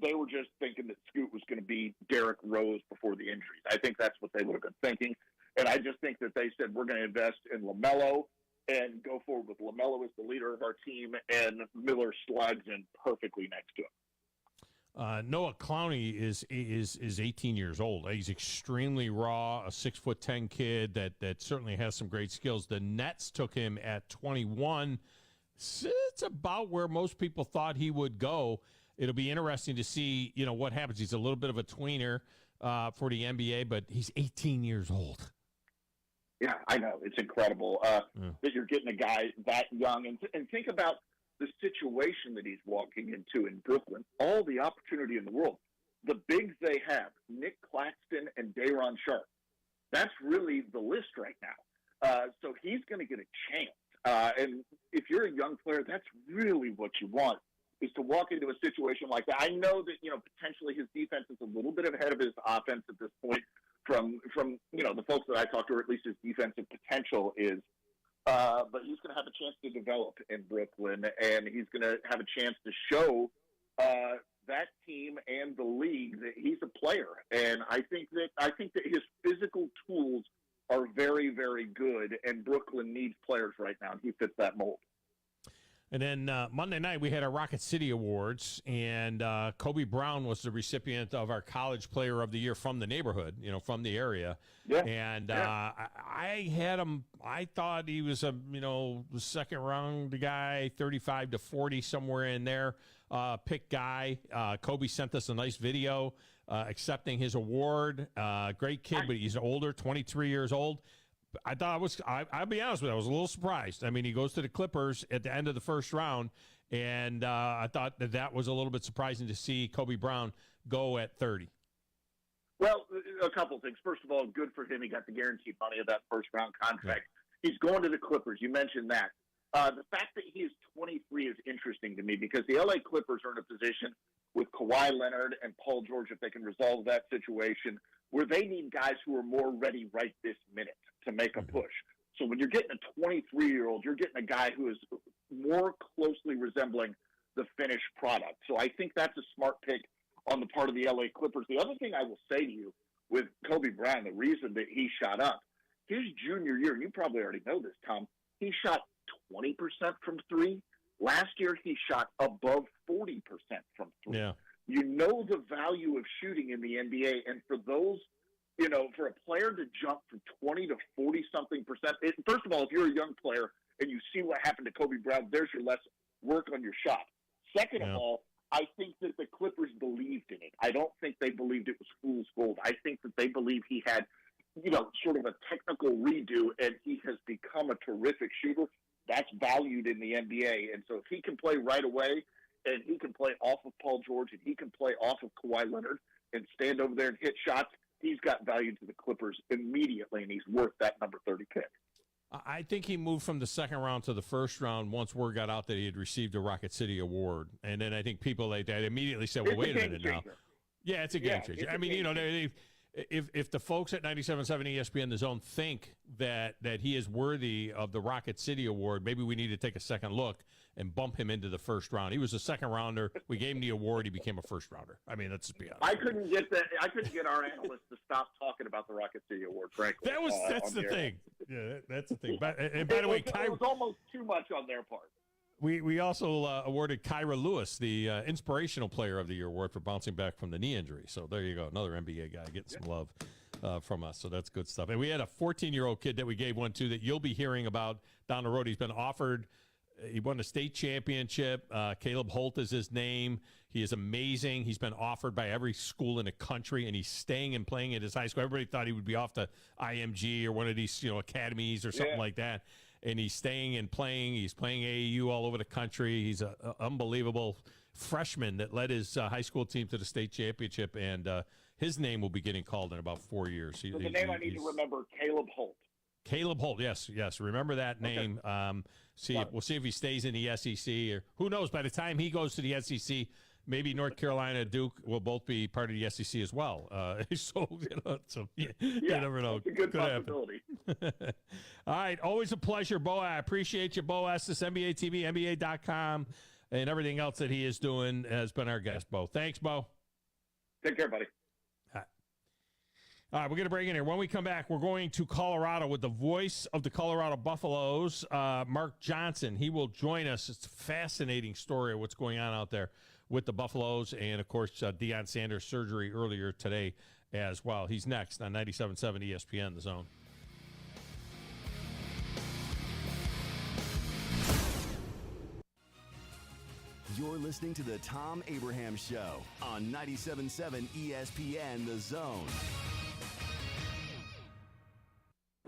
they were just thinking that Scoot was going to be Derrick Rose before the injuries. I think that's what they would have been thinking. And I just think that they said, we're going to invest in LaMelo and go forward with LaMelo as the leader of our team, and Miller slides in perfectly next to him. Noah Clowney is 18 years old. He's extremely raw, a 6'10" kid that certainly has some great skills. The Nets took him at 21. It's about where most people thought he would go. It'll be interesting to see, what happens. He's a little bit of a tweener for the NBA, but he's 18 years old. Yeah, I know. It's incredible that you're getting a guy that young. And think about the situation that he's walking into in Brooklyn, all the opportunity in the world. The bigs they have, Nick Claxton and Day'Ron Sharpe, that's really the list right now. So he's going to get a chance. And if you're a young player, that's really what you want, is to walk into a situation like that. I know that, potentially his defense is a little bit ahead of his offense at this point from the folks that I talked to, or at least his defensive potential is. But he's going to have a chance to develop in Brooklyn, and he's going to have a chance to show that team and the league that he's a player. And I think that his physical tools are very, very good, and Brooklyn needs players right now, and he fits that mold. And then Monday night, we had our Rocket City Awards, and Kobe Brown was the recipient of our College Player of the Year from the neighborhood, from the area. Yeah. And I had him, I thought he was the second round guy, 35 to 40, somewhere in there, pick guy. Kobe sent us a nice video accepting his award. Great kid, but he's older, 23 years old. I thought I'll be honest with you, I was a little surprised. I mean, he goes to the Clippers at the end of the first round, and I thought that was a little bit surprising to see Kobe Brown go at 30. Well, a couple things. First of all, good for him. He got the guaranteed money of that first-round contract. Yeah. He's going to the Clippers. You mentioned that. The fact that he is 23 is interesting to me because the L.A. Clippers are in a position with Kawhi Leonard and Paul George, if they can resolve that situation, where they need guys who are more ready right this minute to make a push. So when you're getting a 23-year-old, you're getting a guy who is more closely resembling the finished product. So I think that's a smart pick on the part of the L.A. Clippers. The other thing I will say to you with Kobe Bryant, the reason that he shot up, his junior year, you probably already know this, Tom, he shot 20% from 3. Last year, he shot above 40%. correctly. Yeah. You know the value of shooting in the NBA, and for those, for a player to jump from 20 to 40-something percent, first of all, if you're a young player and you see what happened to Kobe Brown, there's your lesson. Work on your shot. Second of all, I think that the Clippers believed in it. I don't think they believed it was fool's gold. I think that they believe he had, sort of a technical redo, and he has become a terrific shooter. That's valued in the NBA. And so if he can play right away, and he can play off of Paul George, and he can play off of Kawhi Leonard and stand over there and hit shots, he's got value to the Clippers immediately, and he's worth that number 30 pick. I think he moved from the second round to the first round once word got out that he had received a Rocket City award. And then I think people like that immediately said, well, wait a minute now. Yeah, it's a game changer. I mean, if the folks at 97.7 ESPN The Zone think that he is worthy of the Rocket City award, maybe we need to take a second look and bump him into the first round. He was a second rounder. We gave him the award. He became a first rounder. I mean, let's be honest. I couldn't get our analysts to stop talking about the Rocket City award, frankly. That's the thing. Yeah, that's the thing. And by the way, it was almost too much on their part. We also awarded Kyra Lewis the Inspirational Player of the Year award for bouncing back from the knee injury. So there you go, another NBA guy getting some love from us. So that's good stuff. And we had a 14-year-old kid that we gave one to that you'll be hearing about down the road. He's been offered. He won a state championship. Caleb Holt is his name. He is amazing. He's been offered by every school in the country, and he's staying and playing at his high school. Everybody thought he would be off to IMG or one of these academies or something like that. And he's staying and playing. He's playing AAU all over the country. He's an unbelievable freshman that led his high school team to the state championship, and his name will be getting called in about 4 years. So the name I need to remember, Caleb Holt. Caleb Holt, yes. Remember that name. We'll see if he stays in the SEC, or who knows. By the time he goes to the SEC, maybe North Carolina, Duke will both be part of the SEC as well. You never know. That's a good possibility. All right, always a pleasure, Bo. I appreciate you, Bo Estes, NBA TV, NBA.com, and everything else that he is doing has been our guest, Bo. Thanks, Bo. Take care, buddy. All right, we're going to bring in here. When we come back, we're going to Colorado with the voice of the Colorado Buffaloes, Mark Johnson. He will join us. It's a fascinating story of what's going on out there with the Buffaloes, and, of course, Deion Sanders' surgery earlier today as well. He's next on 97.7 ESPN, The Zone. You're listening to the Thom Abraham Show on 97.7 ESPN The Zone.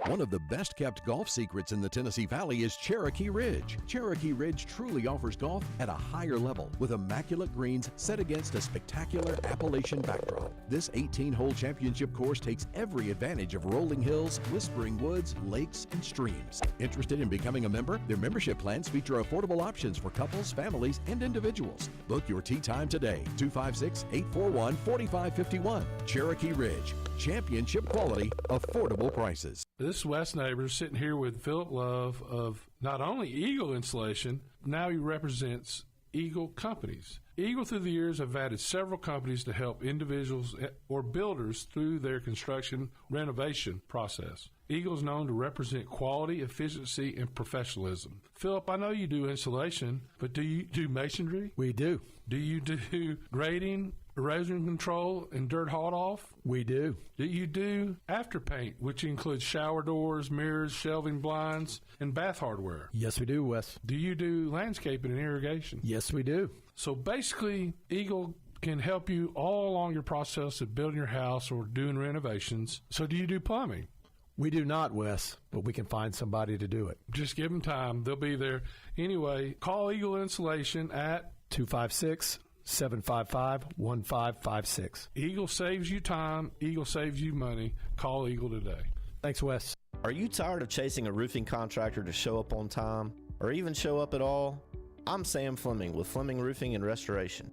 One of the best-kept golf secrets in the Tennessee Valley is Cherokee Ridge. Cherokee Ridge truly offers golf at a higher level with immaculate greens set against a spectacular Appalachian backdrop. This 18-hole championship course takes every advantage of rolling hills, whispering woods, lakes, and streams. Interested in becoming a member? Their membership plans feature affordable options for couples, families, and individuals. Book your tee time today, 256-841-4551. Cherokee Ridge. Championship quality, affordable prices. This is Wes Neighbors sitting here with Philip Love of not only Eagle Insulation, now he represents Eagle Companies. Eagle through the years have added several companies to help individuals or builders through their construction renovation process. Eagle is known to represent quality, efficiency, and professionalism. Philip, I know you do insulation, but do you do masonry? We do. Do you do grading, erosion control, and dirt hauled off? We do. Do you do afterpaint, which includes shower doors, mirrors, shelving blinds, and bath hardware? Yes, we do, Wes. Do you do landscaping and irrigation? Yes, we do. So basically, Eagle can help you all along your process of building your house or doing renovations. So do you do plumbing? We do not, Wes, but we can find somebody to do it. Just give them time. They'll be there. Anyway, call Eagle Insulation at 256-755-1556. Eagle saves you time. Eagle saves you money. Call Eagle today. Thanks, Wes. Are you tired of chasing a roofing contractor to show up on time or even show up at all? I'm Sam Fleming with Fleming Roofing and Restoration.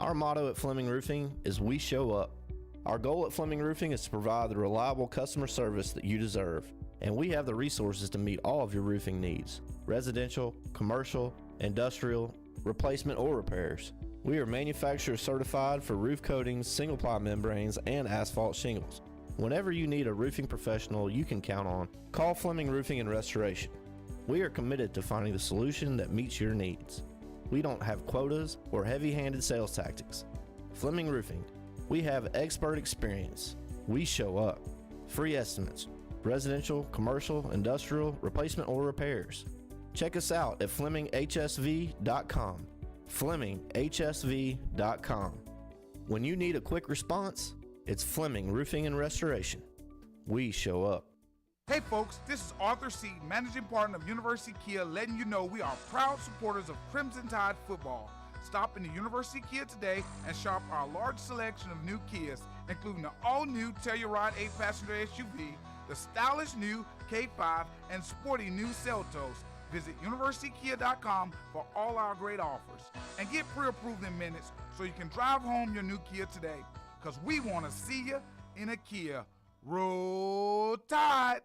Our motto at Fleming Roofing is we show up. Our goal at Fleming Roofing is to provide the reliable customer service that you deserve, and we have the resources to meet all of your roofing needs: residential, commercial, industrial, replacement, or repairs. We are manufacturer certified for roof coatings, single-ply membranes, and asphalt shingles. Whenever you need a roofing professional you can count on, call Fleming Roofing and Restoration. We are committed to finding the solution that meets your needs. We don't have quotas or heavy-handed sales tactics. Fleming Roofing. We have expert experience. We show up. Free estimates. Residential, commercial, industrial, replacement, or repairs. Check us out at FlemingHSV.com. FlemingHSV.com. When you need a quick response, it's Fleming Roofing and Restoration. We show up. Hey folks, this is Arthur Seaton, managing partner of University Kia, letting you know we are proud supporters of Crimson Tide football. Stop into University Kia today and shop our large selection of new Kias, including the all-new Telluride 8-passenger SUV, the stylish new K5, and sporty new Seltos. Visit universitykia.com for all our great offers. And get pre-approved in minutes so you can drive home your new Kia today. Because we want to see you in a Kia. Roll Tide!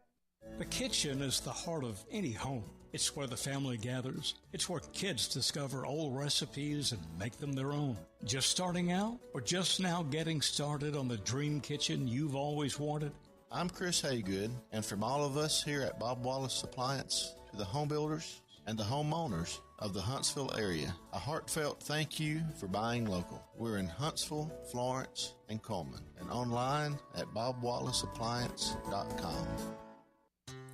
The kitchen is the heart of any home. It's where the family gathers. It's where kids discover old recipes and make them their own. Just starting out or just now getting started on the dream kitchen you've always wanted? I'm Chris Haygood, and from all of us here at Bob Wallace Appliance, to the home builders and the homeowners of the Huntsville area, a heartfelt thank you for buying local. We're in Huntsville, Florence, and Coleman, and online at bobwallaceappliance.com.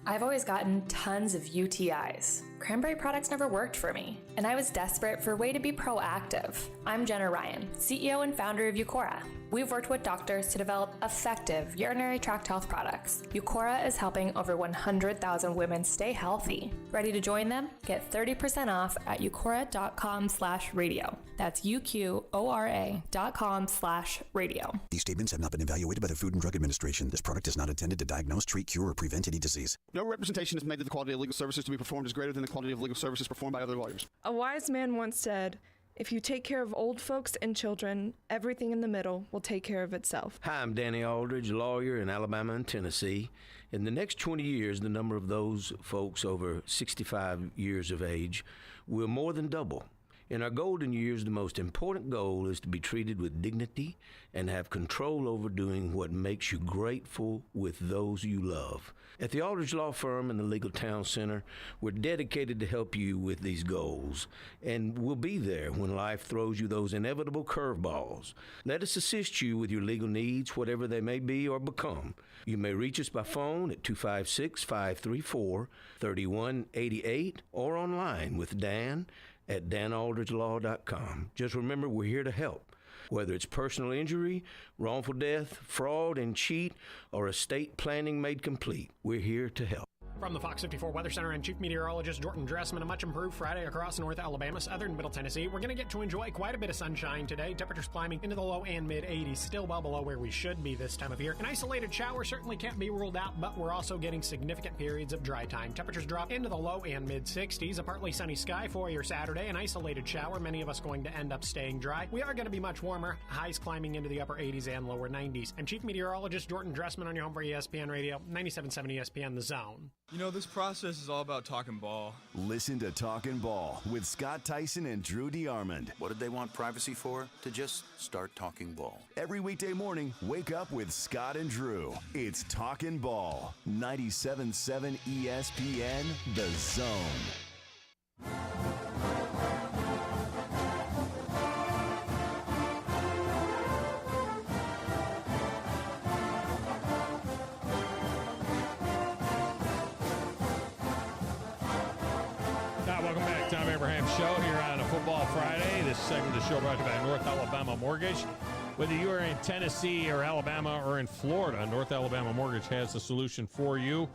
I've always gotten tons of UTIs. Cranberry products never worked for me, and I was desperate for a way to be proactive. I'm Jenna Ryan, CEO and founder of Eucora. We've worked with doctors to develop effective urinary tract health products. Eucora is helping over 100,000 women stay healthy. Ready to join them? Get 30% off at eucora.com/radio. That's UQORA.com/radio. These statements have not been evaluated by the Food and Drug Administration. This product is not intended to diagnose, treat, cure, or prevent any disease. No representation is made that the quality of legal services to be performed is greater than the quality of legal services performed by other lawyers. A wise man once said, "If you take care of old folks and children, everything in the middle will take care of itself." Hi, I'm Danny Aldridge, lawyer in Alabama and Tennessee. In the next 20 years, the number of those folks over 65 years of age will more than double. In our golden years, the most important goal is to be treated with dignity and have control over doing what makes you grateful with those you love. At the Aldridge Law Firm and the Legal Town Center, we're dedicated to help you with these goals, and we'll be there when life throws you those inevitable curveballs. Let us assist you with your legal needs, whatever they may be or become. You may reach us by phone at 256-534-3188 or online with Dan at danaldridgelaw.com. Just remember, we're here to help. Whether it's personal injury, wrongful death, fraud and cheat, or estate planning made complete, we're here to help. From the Fox 54 Weather Center and Chief Meteorologist Jordan Dressman, a much improved Friday across North Alabama, southern Middle Tennessee. We're going to get to enjoy quite a bit of sunshine today. Temperatures climbing into the low and mid-80s, still well below where we should be this time of year. An isolated shower certainly can't be ruled out, but we're also getting significant periods of dry time. Temperatures drop into the low and mid-60s. A partly sunny sky for your Saturday. An isolated shower, many of us going to end up staying dry. We are going to be much warmer. Highs climbing into the upper 80s and lower 90s. I'm Chief Meteorologist Jordan Dressman on your home for ESPN Radio, 97.7 ESPN The Zone. You know, this process is all about talking ball. Listen to Talkin' Ball with Scott Tyson and Drew DeArmond. What did they want privacy for? To just start talking ball. Every weekday morning, wake up with Scott and Drew. It's Talkin' Ball. 97.7 ESPN, The Zone. Welcome back. Tom Abraham Show here on a Football Friday. This segment of the show brought to you by North Alabama Mortgage. Whether you are in Tennessee or Alabama or in Florida, North Alabama Mortgage has the solution for you.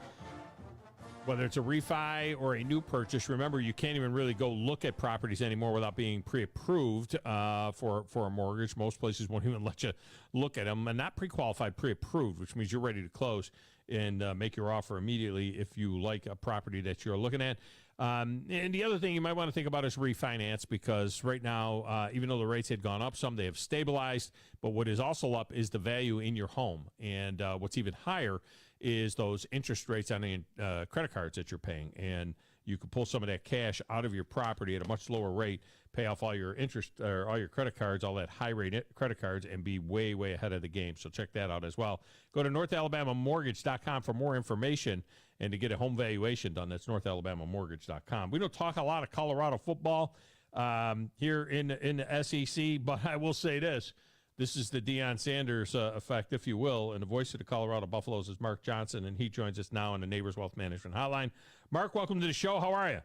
Whether it's a refi or a new purchase, remember you can't even really go look at properties anymore without being pre-approved for a mortgage. Most places won't even let you look at them, and not pre-qualified, pre-approved, which means you're ready to close and make your offer immediately if you like a property that you're looking at. And the other thing you might want to think about is refinance, because right now, even though the rates had gone up some, they have stabilized. But what is also up is the value in your home. And what's even higher is those interest rates on the credit cards that you're paying. And you can pull some of that cash out of your property at a much lower rate, pay off all your interest or all your credit cards, all that high rate credit cards, and be way, way ahead of the game. So check that out as well. Go to NorthAlabamaMortgage.com for more information and to get a home valuation done. That's NorthAlabamaMortgage.com. We don't talk a lot of Colorado football here in the SEC. But I will say this. This is the Deion Sanders effect, if you will, and the voice of the Colorado Buffaloes is Mark Johnson, and he joins us now on the Neighbors Wealth Management Hotline. Mark, welcome to the show. How are you?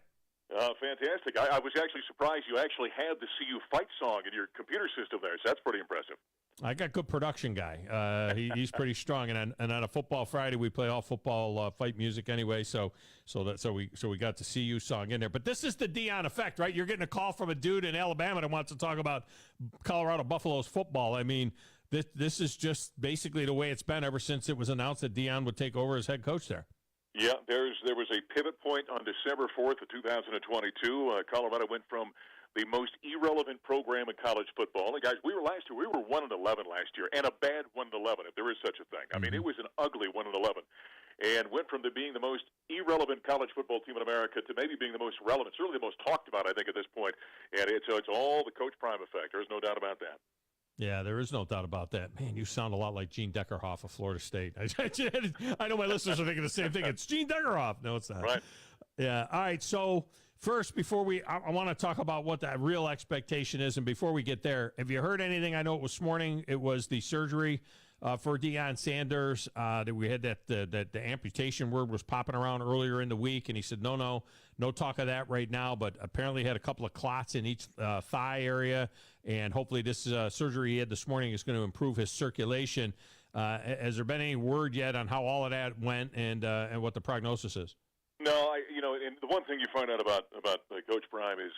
Fantastic. I was actually surprised you actually had the CU fight song in your computer system there, so that's pretty impressive. I got good production guy. He's pretty strong, and on a Football Friday we play all football fight music anyway. So we got the CU song in there. But this is the Deion effect, right? You're getting a call from a dude in Alabama that wants to talk about Colorado Buffaloes football. I mean, this is just basically the way it's been ever since it was announced that Deion would take over as head coach there. Yeah, there was a pivot point on December 4th of 2022. Colorado went from the most irrelevant program in college football. And guys, we were 1-11 last year, and a bad 1-11, if there is such a thing. I mean, it was an ugly 1-11, and went from being the most irrelevant college football team in America to maybe being the most relevant, certainly the most talked about, I think, at this point. And it's all the Coach Prime effect. There's no doubt about that. Yeah, there is no doubt about that. Man, you sound a lot like Gene Deckerhoff of Florida State. I know my listeners are thinking the same thing. It's Gene Deckerhoff. No, it's not. Right. Yeah. All right. So first, before I want to talk about what that real expectation is. And before we get there, have you heard anything? I know it was this morning. It was the surgery for Deion Sanders that we had that the amputation word was popping around earlier in the week. And he said, no talk of that right now. But apparently had a couple of clots in each thigh area. And hopefully this surgery he had this morning is going to improve his circulation. Has there been any word yet on how all of that went and what the prognosis is? No, and the one thing you find out about Coach Prime is,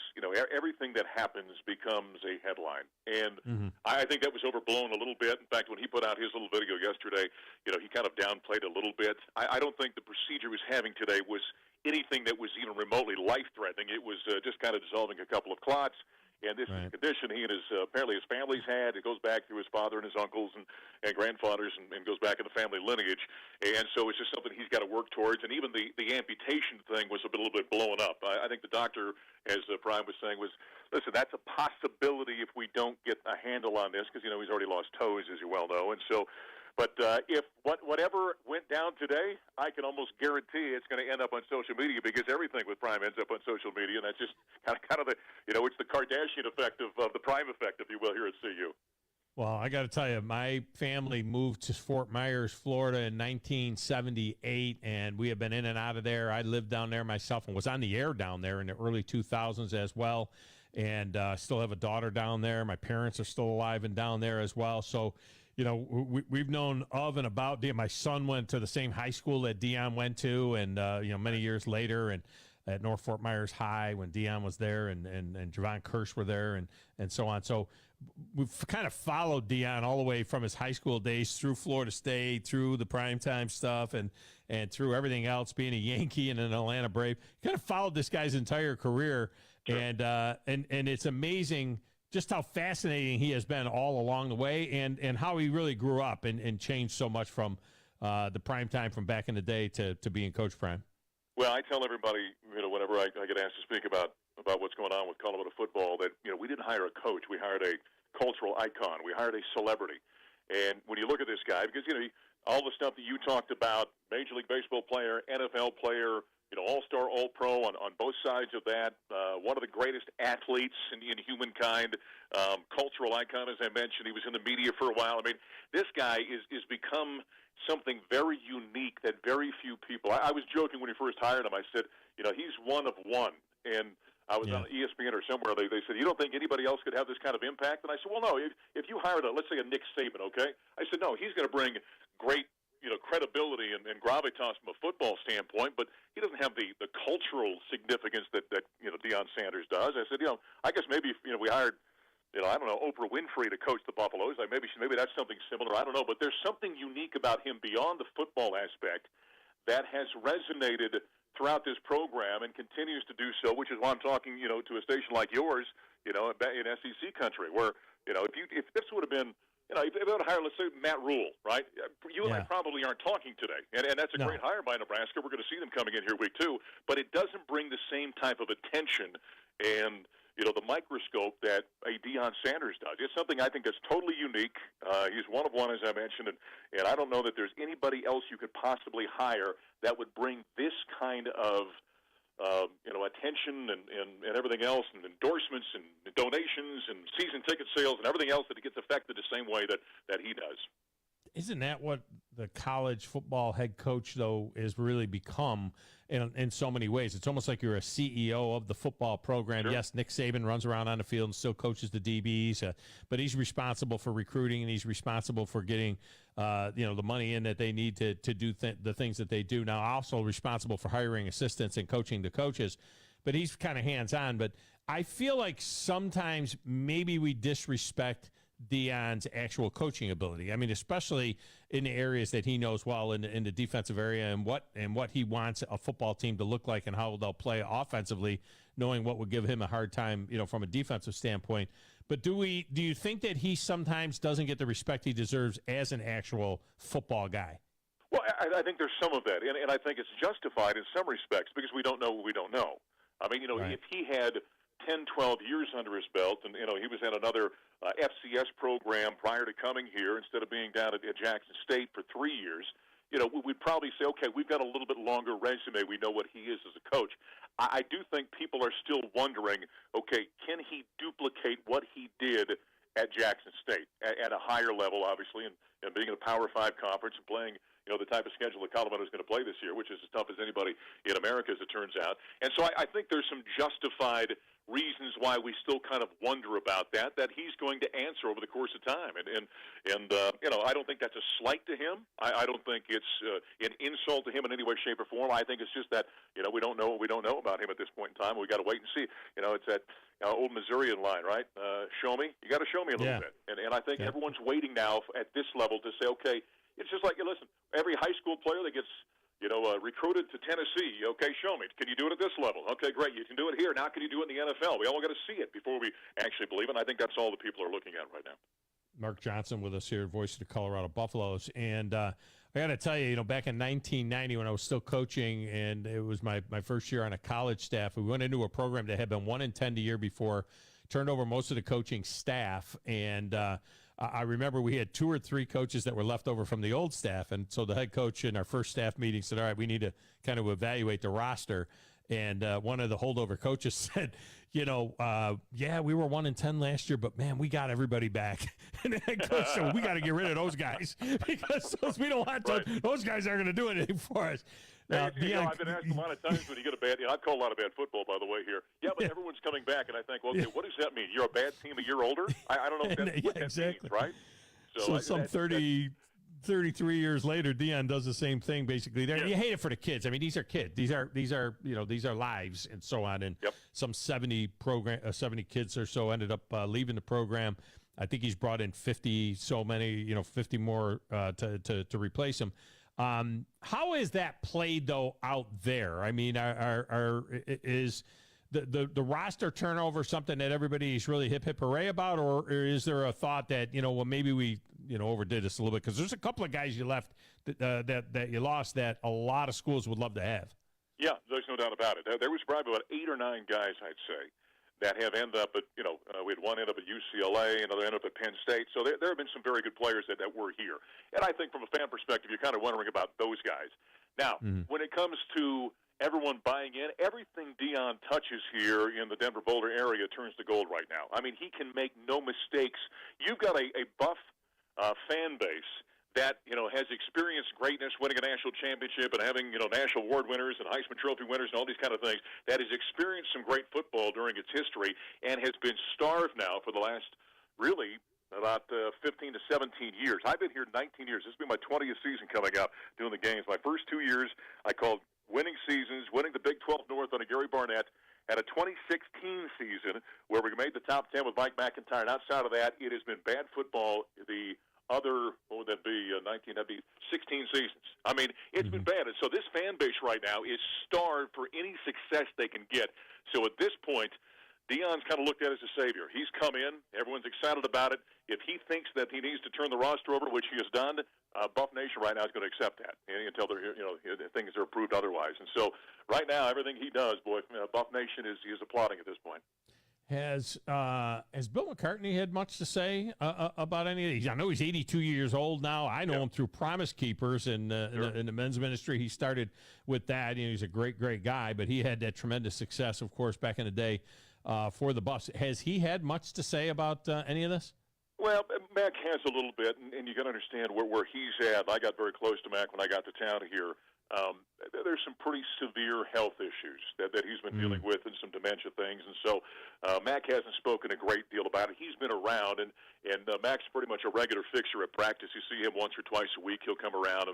everything that happens becomes a headline. And I think that was overblown a little bit. In fact, when he put out his little video yesterday, he kind of downplayed a little bit. I don't think the procedure he was having today was anything that was even remotely life-threatening. It was just kind of dissolving a couple of clots. And this is a condition he and apparently his family's had. It goes back through his father and his uncles and grandfathers and goes back in the family lineage. And so it's just something he's got to work towards. And even the amputation thing was a little bit blown up. I think the doctor, as Prime was saying, was, listen, that's a possibility if we don't get a handle on this because, he's already lost toes, as you well know. And so, but if whatever went down today, I can almost guarantee it's going to end up on social media because everything with Prime ends up on social media, and that's just kind of the, it's the Kardashian effect of the Prime effect, if you will, here at CU. Well, I got to tell you, my family moved to Fort Myers, Florida in 1978, and we have been in and out of there. I lived down there myself and was on the air down there in the early 2000s as well, and still have a daughter down there. My parents are still alive and down there as well, so we've known of and about Deion. My son went to the same high school that Deion went to, and many years later, and at North Fort Myers High when Deion was there, and Javon Kirsch were there, and so on. So we've kind of followed Deion all the way from his high school days through Florida State, through the primetime stuff, and through everything else, being a Yankee and an Atlanta Brave. Kind of followed this guy's entire career, sure. and it's amazing just how fascinating he has been all along the way, and how he really grew up and changed so much from the prime time from back in the day to being Coach Prime. Well, I tell everybody, whenever I get asked to speak about what's going on with Colorado football, that, we didn't hire a coach. We hired a cultural icon. We hired a celebrity. And when you look at this guy, because, all the stuff that you talked about, Major League Baseball player, NFL player, all-star, all-pro on both sides of that, one of the greatest athletes in humankind, cultural icon, as I mentioned. He was in the media for a while. I mean, this guy is become something very unique that very few people. I was joking when we first hired him. I said, he's one of one. And I was on ESPN or somewhere. They said, you don't think anybody else could have this kind of impact? And I said, well, no. If you hired let's say a Nick Saban, okay? I said, no, he's going to bring great credibility and gravitas from a football standpoint, but he doesn't have the cultural significance that Deion Sanders does. I said, I guess maybe if, we hired, I don't know, Oprah Winfrey to coach the Buffaloes, like maybe that's something similar. I don't know, but there's something unique about him beyond the football aspect that has resonated throughout this program and continues to do so, which is why I'm talking, to a station like yours, in SEC country, where, if this would have been, if they would hire, let's say, Matt Rule, right? You and I probably aren't talking today, and that's a great hire by Nebraska. We're going to see them coming in here week 2, but it doesn't bring the same type of attention and, the microscope that a Deion Sanders does. It's something I think that's totally unique. He's one of one, as I mentioned, and I don't know that there's anybody else you could possibly hire that would bring this kind of attention and everything else, and endorsements and donations and season ticket sales and everything else, that it gets affected the same way that he does. Isn't that what the college football head coach, though, is really become in so many ways? It's almost like you're a CEO of the football program. Sure. Yes, Nick Saban runs around on the field and still coaches the DBs, but he's responsible for recruiting, and he's responsible for getting the money in that they need to do the things that they do. Now, also responsible for hiring assistants and coaching the coaches, but he's kind of hands-on. But I feel like sometimes maybe we disrespect Deion's actual coaching ability. I mean, especially in the areas that he knows well in the defensive area, and what he wants a football team to look like and how they'll play offensively, knowing what would give him a hard time, from a defensive standpoint. But do you think that he sometimes doesn't get the respect he deserves as an actual football guy? Well, I think there's some of that, and I think it's justified in some respects because we don't know what we don't know. I mean, right. If he had 10, 12 years under his belt, and he was at another FCS program prior to coming here instead of being down at Jackson State for 3 years, we'd probably say, okay, we've got a little bit longer resume. We know what he is as a coach. I do think people are still wondering, okay, can he duplicate what he did at Jackson State at a higher level, obviously, and being in a Power 5 conference and playing the type of schedule that Colorado is going to play this year, which is as tough as anybody in America, as it turns out. And so I think there's some justified reasons why we still kind of wonder about that he's going to answer over the course of time. And I don't think that's a slight to him. I don't think it's an insult to him in any way, shape, or form. I think it's just that, we don't know what we don't know about him at this point in time. We've got to wait and see. It's that old Missourian line, right? Show me. You got to show me a little bit. And I think everyone's waiting now at this level to say, okay, it's just like, listen, every high school player that gets recruited to Tennessee. Okay, show me. Can you do it at this level? Okay, great. You can do it here. Now can you do it in the NFL? We all got to see it before we actually believe it. And I think that's all the people are looking at right now. Mark Johnson with us here, voice of the Colorado Buffaloes. And I got to tell you, back in 1990 when I was still coaching, and it was my first year on a college staff, we went into a program that had been 1-10 the year before, turned over most of the coaching staff, and I remember we had 2 or 3 coaches that were left over from the old staff, and so the head coach in our first staff meeting said, all right, we need to kind of evaluate the roster. And one of the holdover coaches said, yeah, we were 1-10 last year, but, man, we got everybody back. And the head coach said, we got to get rid of those guys because we don't want those guys aren't going to do anything for us. I've been asked a lot of times when you get a bad – I've called a lot of bad football, by the way, here. Yeah, but everyone's coming back, and I think, well, okay, what does that mean? You're a bad team a year older? I don't know what that means, right? So some 33 years later, Deion does the same thing, basically. You hate it for the kids. I mean, these are kids. These are lives and so on. And some 70 kids or so ended up leaving the program. I think he's brought in 50 more to replace him. How is that played though out there? I mean, is the roster turnover something that everybody's really hip hooray about, or is there a thought that maybe we overdid this a little bit, because there's a couple of guys you left that you lost that a lot of schools would love to have. Yeah, there's no doubt about it. There was probably about 8 or 9 guys, I'd say, that have ended up at, we had one end up at UCLA, another end up at Penn State. So there have been some very good players that were here. And I think from a fan perspective, you're kind of wondering about those guys. Now, when it comes to everyone buying in, everything Deion touches here in the Denver Boulder area turns to gold right now. I mean, he can make no mistakes. You've got a buff fan base that has experienced greatness, winning a national championship and having national award winners and Heisman Trophy winners and all these kind of things, that has experienced some great football during its history and has been starved now for the last really about 15 to 17 years. I've been here 19 years. This will be my 20th season coming up doing the games. My first 2 years I called winning seasons, winning the Big 12 North under Gary Barnett. Had a 2016 season where we made the top 10 with Mike McIntyre. And outside of that, it has been bad football the other, what would that be, 19, that'd be 16 seasons. I mean, it's been bad. And so this fan base right now is starved for any success they can get. So at this point, Deion's kind of looked at as a savior. He's come in. Everyone's excited about it. If he thinks that he needs to turn the roster over, which he has done, Buff Nation right now is going to accept that until things are approved otherwise. And so right now, everything he does, boy, Buff Nation is applauding at this point. Has Bill McCartney had much to say about any of these? I know he's 82 years old now. I know him through Promise Keepers in the men's ministry. He started with that. You know, he's a great guy, but he had that tremendous success, of course, back in the day for the Buffs. Has he had much to say about any of this? Well, Mac has a little bit, and you got to understand where he's at. I got very close to Mac when I got to town here. There's some pretty severe health issues that he's been dealing with, and some dementia things. And so Mac hasn't spoken a great deal about it. He's been around, and Mac's pretty much a regular fixture at practice. You see him once or twice a week. He'll come around,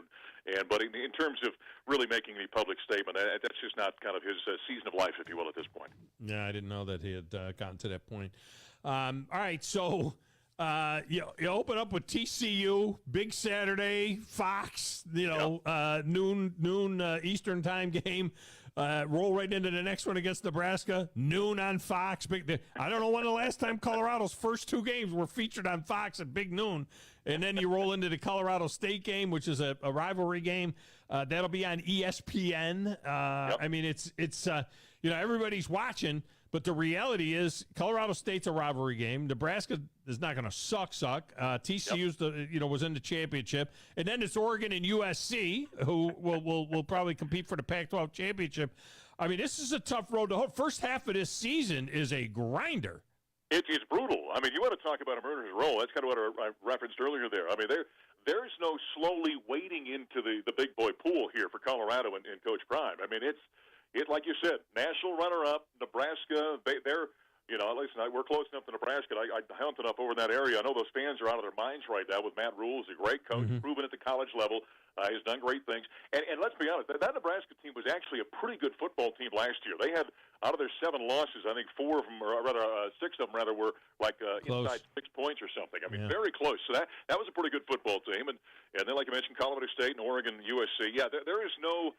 but in terms of really making any public statement, that's just not kind of his season of life, if you will, at this point. Yeah, I didn't know that he had gotten to that point. All right, so you open up with TCU, big Saturday, Fox, noon Eastern time game. Roll right into the next one against Nebraska, noon on Fox. I don't know when the last time Colorado's first two games were featured on Fox at big noon. And then you roll into the Colorado State game, which is a rivalry game. That'll be on ESPN. I mean, it's everybody's watching. But the reality is, Colorado State's a rivalry game. Nebraska is not going to suck. TCU's was in the championship, and then it's Oregon and USC who will probably compete for the Pac-12 championship. I mean, this is a tough road to hoe. First half of this season is a grinder. It's brutal. I mean, you want to talk about a murderer's row. That's kind of what I referenced earlier there. I mean, there's no slowly wading into the big boy pool here for Colorado and Coach Prime. I mean, it's like you said, national runner-up, Nebraska. They're listen, we're close enough to Nebraska. I hunted up over in that area. I know those fans are out of their minds right now with Matt Rule. He's a great coach, proven at the college level. He's done great things. And let's be honest, that Nebraska team was actually a pretty good football team last year. They had, out of their 7 losses, I think 4 of them, or rather 6 of them, were like inside 6 points or something. I mean, very close. So that was a pretty good football team. And then, like you mentioned, Colorado State and Oregon and USC. Yeah, there is no.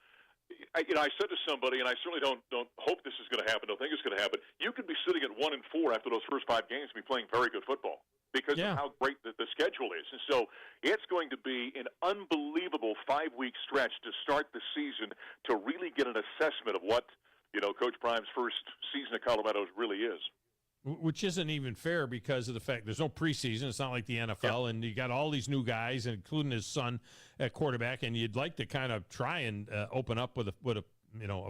I said to somebody, and I certainly don't hope this is going to happen, don't think it's going to happen, you could be sitting at 1-4 after those first 5 games and be playing very good football because of how great the schedule is. And so it's going to be an unbelievable 5-week stretch to start the season to really get an assessment of what, Coach Prime's first season at Colorado really is. Which isn't even fair because of the fact there's no preseason. It's not like the NFL, and you got all these new guys, including his son at quarterback. And you'd like to kind of try and open up with a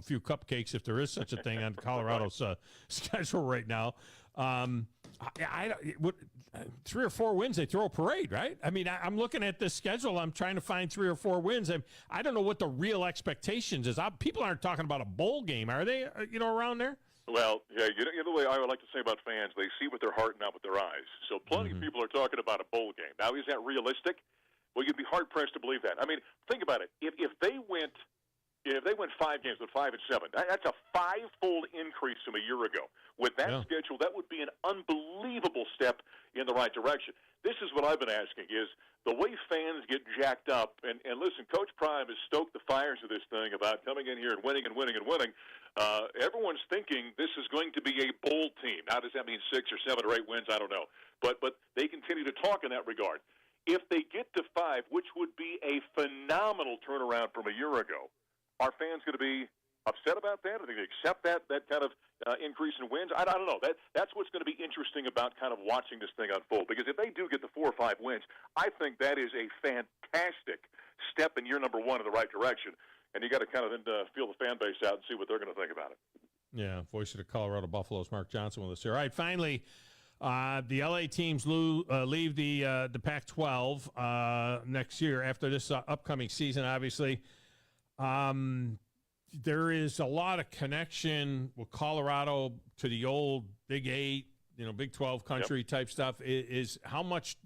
few cupcakes if there is such a thing on Colorado's schedule right now. 3 or 4 wins, they throw a parade, right? I mean, I'm looking at this schedule. I'm trying to find 3 or 4 wins. I don't know what the real expectations is. People aren't talking about a bowl game, are they? Around there. Well, yeah, the way I would like to say about fans, they see with their heart, not with their eyes. So plenty of people are talking about a bowl game. Now, is that realistic? Well, you'd be hard-pressed to believe that. I mean, think about it. If they went 5 games with 5-7, that's a 5-fold increase from a year ago. With that schedule, that would be an unbelievable step in the right direction. This is what I've been asking, is the way fans get jacked up, and listen, Coach Prime has stoked the fires of this thing about coming in here and winning and winning and winning. Everyone's thinking this is going to be a bowl team. Now, does that mean 6 or 7 or 8 wins? I don't know. But they continue to talk in that regard. If they get to 5, which would be a phenomenal turnaround from a year ago, are fans going to be upset about that? Are they going to accept that kind of increase in wins? I don't know. That's what's going to be interesting about kind of watching this thing unfold. Because if they do get the 4 or 5 wins, I think that is a fantastic step in year number 1 in the right direction. And you got to kind of then feel the fan base out and see what they're going to think about it. Yeah, voice of the Colorado Buffaloes, Mark Johnson with us here. All right, finally, the LA teams leave the Pac-12 next year after this upcoming season, obviously. There is a lot of connection with Colorado to the old Big 8, Big 12 country type stuff. Is how much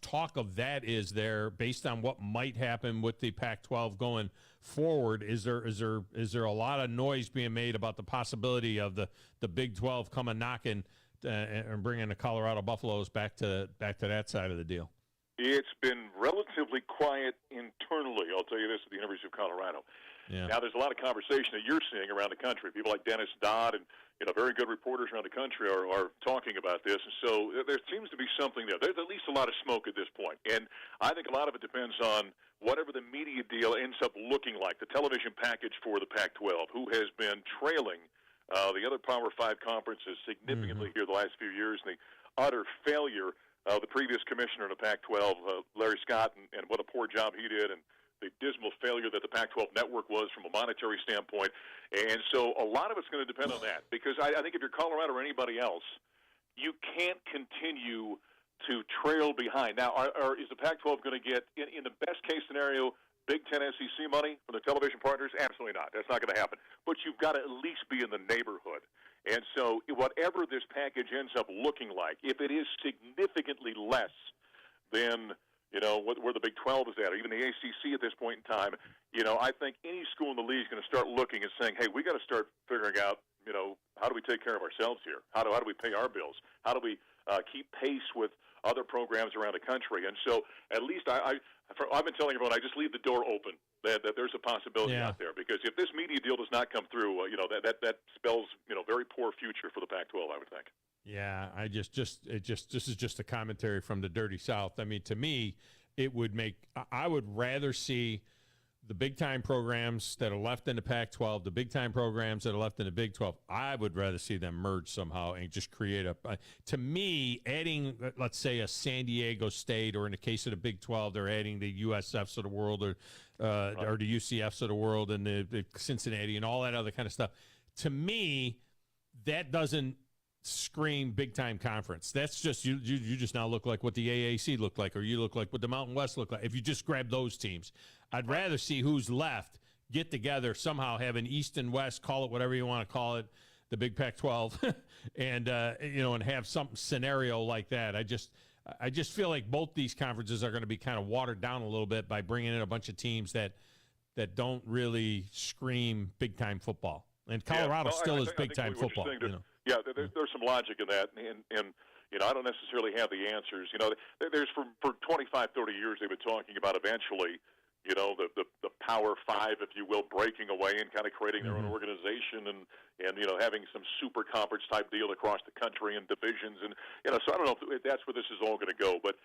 talk of that is there based on what might happen with the Pac-12 going forward? Is there a lot of noise being made about the possibility of the Big 12 coming knocking and bringing the Colorado Buffaloes back to that side of the deal? It's been relatively quiet internally, I'll tell you this, at the University of Colorado. Yeah. Now, there's a lot of conversation that you're seeing around the country. People like Dennis Dodd and very good reporters around the country are talking about this. And so there seems to be something there. There's at least a lot of smoke at this point. And I think a lot of it depends on whatever the media deal ends up looking like, the television package for the Pac-12, who has been trailing The other Power 5 conference is significantly here the last few years, and the utter failure of the previous commissioner in the Pac-12, Larry Scott, and what a poor job he did, and the dismal failure that the Pac-12 network was from a monetary standpoint. And so a lot of it's going to depend on that, because I think if you're Colorado or anybody else, you can't continue to trail behind. Now, is the Pac-12 going to get, in the best-case scenario, Big Ten SEC money from the television partners? Absolutely not. That's not going to happen. But you've got to at least be in the neighborhood. And so whatever this package ends up looking like, if it is significantly less than where the Big 12 is at, or even the ACC at this point in time, I think any school in the league is going to start looking and saying, hey, we got to start figuring out, how do we take care of ourselves here? How do we pay our bills? How do we keep pace with other programs around the country? And so at least I've been telling everyone, I just leave the door open that there's a possibility out there, because if this media deal does not come through, that spells very poor future for the Pac-12, I would think. Yeah, this is just a commentary from the Dirty South. I mean, to me, I would rather see the big-time programs that are left in the Pac-12, the big-time programs that are left in the Big 12, I would rather see them merge somehow and just create to me, adding, let's say, a San Diego State, or in the case of the Big 12, they're adding the USFs of the world, or the UCFs of the world, and the Cincinnati and all that other kind of stuff. To me, that doesn't scream big-time conference. That's just, you just now look like what the AAC looked like, or you look like what the Mountain West looked like. If you just grab those teams, I'd rather see who's left get together, somehow have an East and West, call it whatever you want to call it, the Big Pac-12, and and have some scenario like that. I just feel like both these conferences are going to be kind of watered down a little bit by bringing in a bunch of teams that don't really scream big-time football. And Colorado still is big-time football. Yeah, there's some logic in that, and I don't necessarily have the answers. There's for 25, 30 years they've been talking about eventually, the Power 5, if you will, breaking away and kind of creating their own organization and having some super conference type deal across the country and divisions, and so I don't know if that's where this is all going to go, but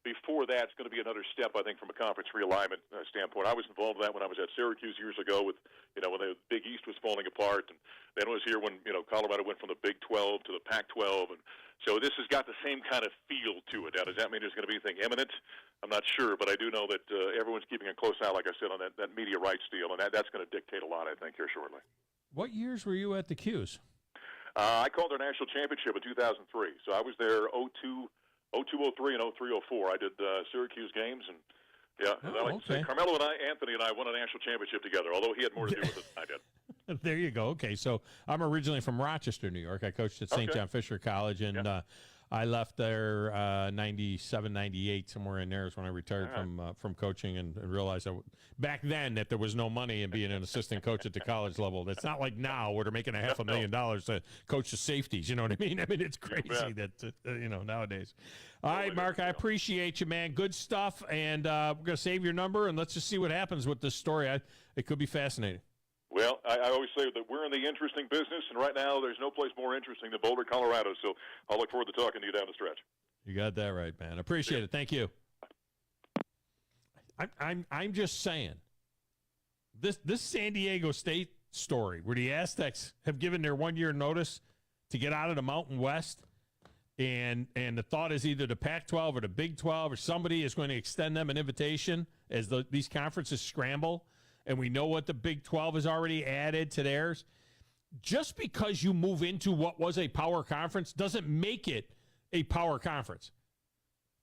before that, it's going to be another step, I think, from a conference realignment standpoint. I was involved in that when I was at Syracuse years ago with, when the Big East was falling apart, and then it was here when, Colorado went from the Big 12 to the Pac-12, and so this has got the same kind of feel to it. Now, does that mean there's going to be anything imminent? I'm not sure, but I do know that everyone's keeping a close eye, like I said, on that media rights deal, and that's going to dictate a lot, I think, here shortly. What years were you at the Qs? I called their national championship in 2003, so I was there 02, 03, and 03, 04. I did Syracuse games, and Carmelo and Anthony and I won a national championship together, although he had more to do with it than I did. There you go. Okay, so I'm originally from Rochester, New York. I coached at St. John Fisher College, and I left there 97, 98, somewhere in there is when I retired from coaching, and realized back then that there was no money in being an assistant coach at the college level. It's not like now where they're making $500,000 to coach the safeties. You know what I mean? I mean, it's crazy that, nowadays. All right, Mark, I appreciate you, man. Good stuff, and we're going to save your number, and let's just see what happens with this story. It could be fascinating. Well, I always say that we're in the interesting business, and right now there's no place more interesting than Boulder, Colorado. So I'll look forward to talking to you down the stretch. You got that right, man. Appreciate it. Thank you. I'm just saying, this San Diego State story, where the Aztecs have given their 1-year notice to get out of the Mountain West, and the thought is either the Pac-12 or the Big 12 or somebody is going to extend them an invitation as these conferences scramble. And we know what the Big 12 has already added to theirs. Just because you move into what was a power conference doesn't make it a power conference.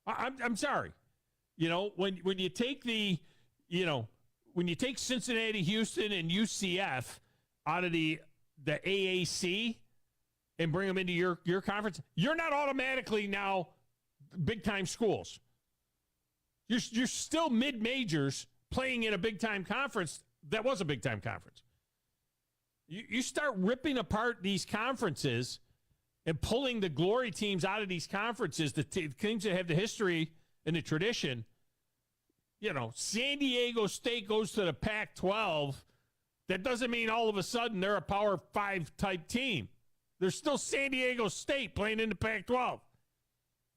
I'm sorry. When you take when you take Cincinnati, Houston, and UCF out of the AAC and bring them into your conference, you're not automatically now big-time schools. You're still mid-majors playing in a big-time conference that was a big-time conference. You start ripping apart these conferences and pulling the glory teams out of these conferences, the teams that have the history and the tradition. San Diego State goes to the Pac-12. That doesn't mean all of a sudden they're a Power 5 type team. They're still San Diego State playing in the Pac-12.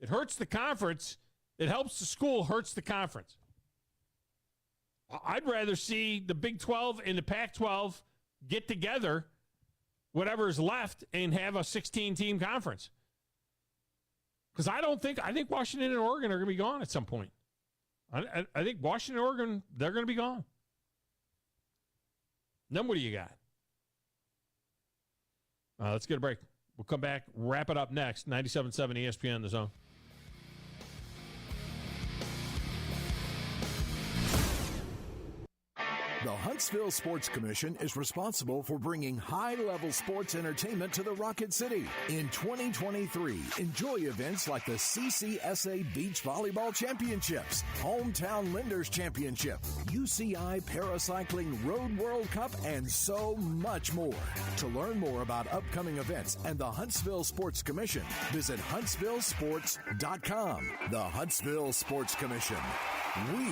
It hurts the conference. It helps the school, hurts the conference. I'd rather see the Big 12 and the Pac-12 get together whatever's left and have a 16-team conference. Because I think Washington and Oregon are going to be gone at some point. I think Washington and Oregon, they're going to be gone. And then what do you got? Let's get a break. We'll come back, wrap it up next. 97.7 ESPN, The Zone. The Huntsville Sports Commission is responsible for bringing high-level sports entertainment to the Rocket City. In 2023, enjoy events like the CCSA Beach Volleyball Championships, Hometown Lenders Championship, UCI Paracycling Road World Cup, and so much more. To learn more about upcoming events and the Huntsville Sports Commission, visit huntsvillesports.com. The Huntsville Sports Commission. We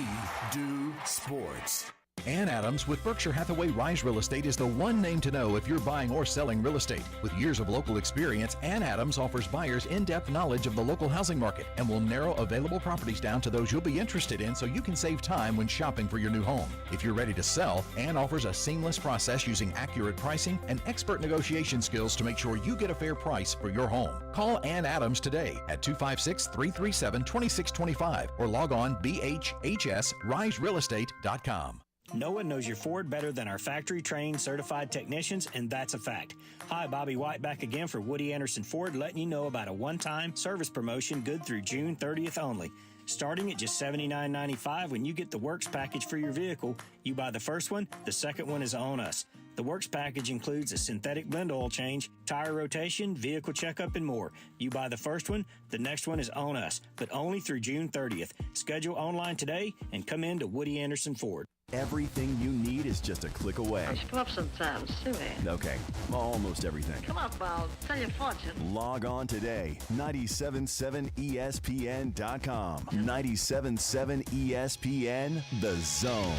do sports. Ann Adams with Berkshire Hathaway Rise Real Estate is the one name to know if you're buying or selling real estate. With years of local experience, Ann Adams offers buyers in-depth knowledge of the local housing market and will narrow available properties down to those you'll be interested in so you can save time when shopping for your new home. If you're ready to sell, Ann offers a seamless process using accurate pricing and expert negotiation skills to make sure you get a fair price for your home. Call Ann Adams today at 256-337-2625 or log on bhhsriserealestate.com. No one knows your Ford better than our factory-trained, certified technicians, and that's a fact. Hi, Bobby White back again for Woody Anderson Ford, letting you know about a one-time service promotion good through June 30th only. Starting at just $79.95 when you get the Works package for your vehicle. You buy the first one, the second one is on us. The Works package includes a synthetic blend oil change, tire rotation, vehicle checkup, and more. You buy the first one, the next one is on us, but only through June 30th. Schedule online today and come in to Woody Anderson Ford. Everything you need is just a click away. I screw up sometimes, silly. Okay, almost everything. Come on, pal. Tell your fortune. Log on today. 977ESPN.com. 977 ESPN, The Zone.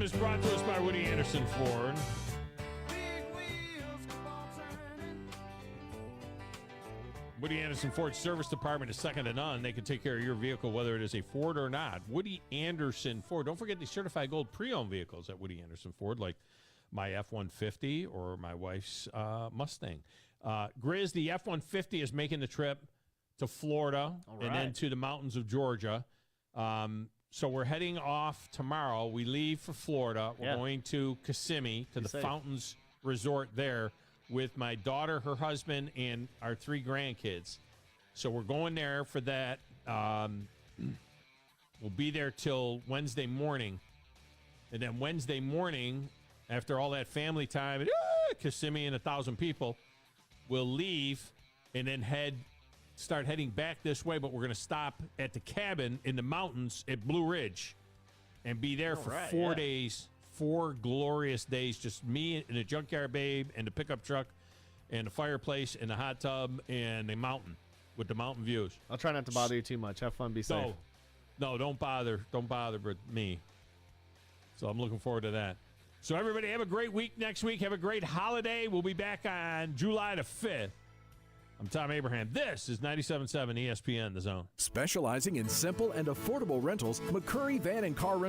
Is brought to us by Woody Anderson Ford. Woody Anderson Ford Service Department is second to none. They can take care of your vehicle, whether it is a Ford or not. Woody Anderson Ford. Don't forget the certified gold pre-owned vehicles at Woody Anderson Ford, like my F-150 or my wife's Mustang. Grizz, the F-150 is making the trip to Florida and then to the mountains of Georgia. So we're heading off tomorrow. We leave for Florida. We're going to Kissimmee, to the Fountains Resort there with my daughter, her husband, and our 3 grandkids. So we're going there for that. We'll be there till Wednesday morning. And then Wednesday morning, after all that family time, Kissimmee and 1,000 people, we'll leave and then start heading back this way, but we're going to stop at the cabin in the mountains at Blue Ridge and be there for 4 days, 4 glorious days, just me and the Junkyard Babe and the pickup truck and the fireplace and the hot tub and the mountain with the mountain views. I'll try not to bother you too much. Have fun, be safe. No, don't bother with me. So I'm looking forward to that. So everybody have a great week next week. Have a great holiday. We'll be back on July the 5th. I'm Thom Abraham. This is 97.7 ESPN, The Zone. Specializing in simple and affordable rentals, McCurry Van and Car Rental